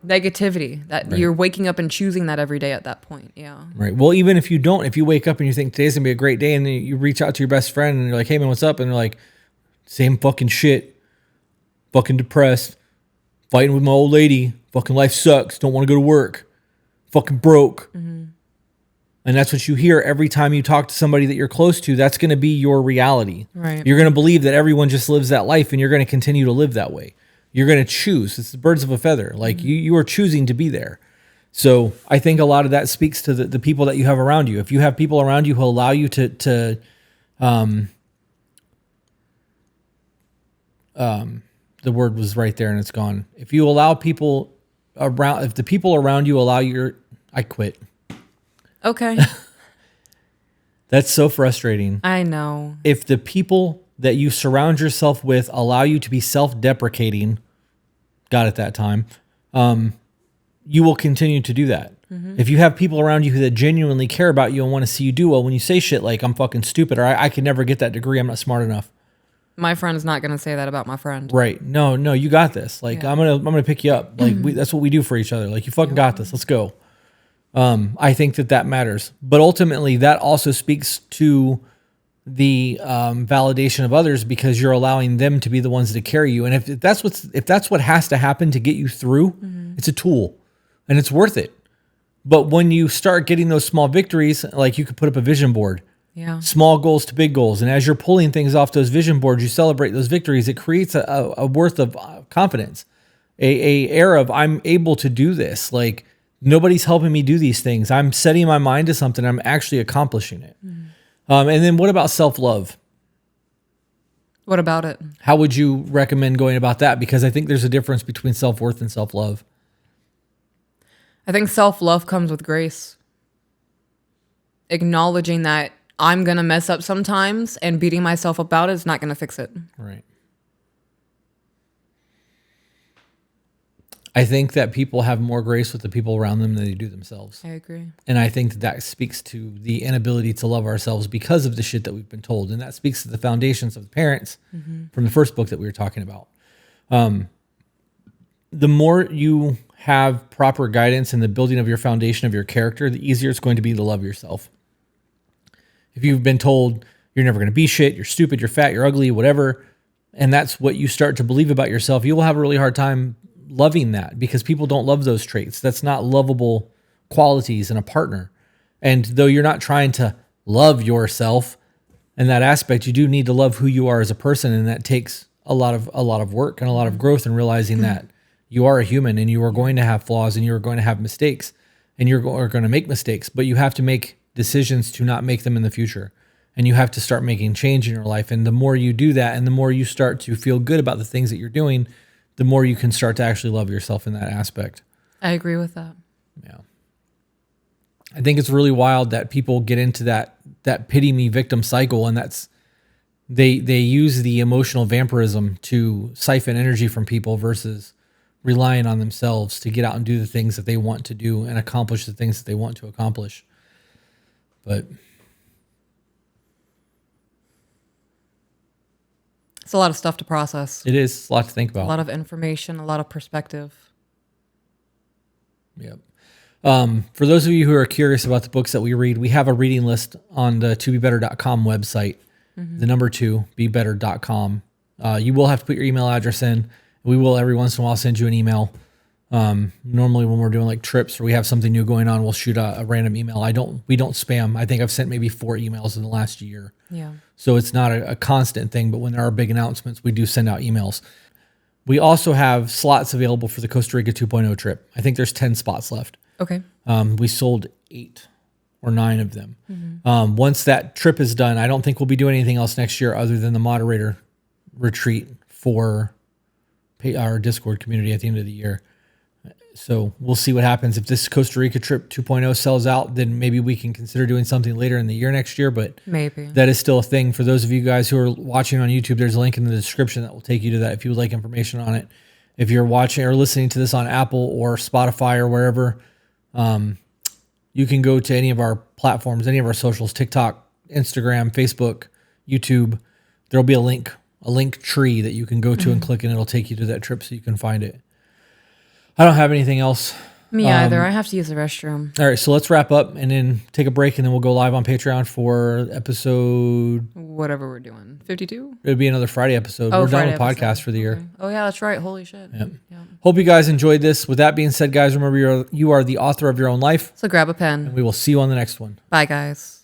negativity that right. You're waking up and choosing that every day at that point. Yeah. Right. Well, even if you don't, if you wake up and you think today's gonna be a great day and then you reach out to your best friend and you're like, hey man, what's up? And they're like, same fucking shit, fucking depressed, fighting with my old lady, fucking life sucks, don't want to go to work, fucking broke. And that's what you hear every time you talk to somebody that you're close to. That's going to be your reality. Right. You're going to believe that everyone just lives that life and you're going to continue to live that way. You're going to choose. It's the birds of a feather. Like you are choosing to be there. So I think a lot of that speaks to the people that you have around you. If you have people around you who allow you to the word was right there and it's gone. If you allow people around, if the people around you allow I quit. Okay. That's so frustrating. I know. If the people that you surround yourself with allow you to be self-deprecating, got it that time, you will continue to do that. If you have people around you that genuinely care about you and want to see you do well, when you say shit like, I'm fucking stupid, or I can never get that degree, I'm not smart enough. My friend's not going to say that about my friend. Right. No, you got this. Like, yeah. I'm going to pick you up. Like, that's what we do for each other. Like, you fucking got this. Let's go. I think that matters, but ultimately that also speaks to the validation of others because you're allowing them to be the ones to carry you. And if that's what has to happen to get you through, it's a tool and it's worth it. But when you start getting those small victories, like you could put up a vision board, small goals to big goals. And as you're pulling things off those vision boards, you celebrate those victories. It creates a worth of confidence, a air of I'm able to do this. Like, nobody's helping me do these things. I'm setting my mind to something. I'm actually accomplishing it. And then what about self-love? What about it? How would you recommend going about that? Because I think there's a difference between self-worth and self-love. I think self-love comes with grace. Acknowledging that I'm going to mess up sometimes and beating myself up about it is not going to fix it. Right. I think that people have more grace with the people around them than they do themselves. I agree. And I think that speaks to the inability to love ourselves because of the shit that we've been told. And that speaks to the foundations of the parents from the first book that we were talking about. The more you have proper guidance in the building of your foundation of your character, the easier it's going to be to love yourself. If you've been told you're never going to be shit, you're stupid, you're fat, you're ugly, whatever, and that's what you start to believe about yourself, you will have a really hard time loving that because people don't love those traits. That's not lovable qualities in a partner. And though you're not trying to love yourself in that aspect, you do need to love who you are as a person. And that takes a lot of work and a lot of growth in realizing that you are a human and you are going to have flaws and you are going to have mistakes and you're going to make mistakes, but you have to make decisions to not make them in the future. And you have to start making change in your life. And the more you do that and the more you start to feel good about the things that you're doing, the more you can start to actually love yourself in that aspect. I agree with that. Yeah. I think it's really wild that people get into that pity me victim cycle, and that's they use the emotional vampirism to siphon energy from people versus relying on themselves to get out and do the things that they want to do and accomplish the things that they want to accomplish. But it's a lot of stuff to process. It is a lot to think about. A lot of information, a lot of perspective. Yep. For those of you who are curious about the books that we read, we have a reading list on the tobebetter.com website. The number 2, bebetter.com. You will have to put your email address in, We will every once in a while send you an email. Normally when we're doing like trips or we have something new going on, we'll shoot a random email. We don't spam. I think I've sent maybe 4 emails in the last year. Yeah. So it's not a constant thing, but when there are big announcements, we do send out emails. We also have slots available for the Costa Rica 2.0 trip. I think there's 10 spots left. Okay. We sold 8 or 9 of them. Once that trip is done, I don't think we'll be doing anything else next year other than the moderator retreat for our Discord community at the end of the year. So we'll see what happens. If this Costa Rica trip 2.0 sells out, then maybe we can consider doing something later in the year next year. But maybe that is still a thing. For those of you guys who are watching on YouTube, there's a link in the description that will take you to that if you would like information on it. If you're watching or listening to this on Apple or Spotify or wherever, you can go to any of our platforms, any of our socials, TikTok, Instagram, Facebook, YouTube. There'll be a link tree that you can go to and click, and it'll take you to that trip so you can find it. I don't have anything else. Me either. I have to use the restroom. All right, so let's wrap up and then take a break, and then we'll go live on Patreon for episode... Whatever we're doing. 52? It'll be another Friday episode. We're done with podcast for the year. Oh, yeah, that's right. Holy shit. Yep. Hope you guys enjoyed this. With that being said, guys, remember you are the author of your own life. So grab a pen. And we will see you on the next one. Bye, guys.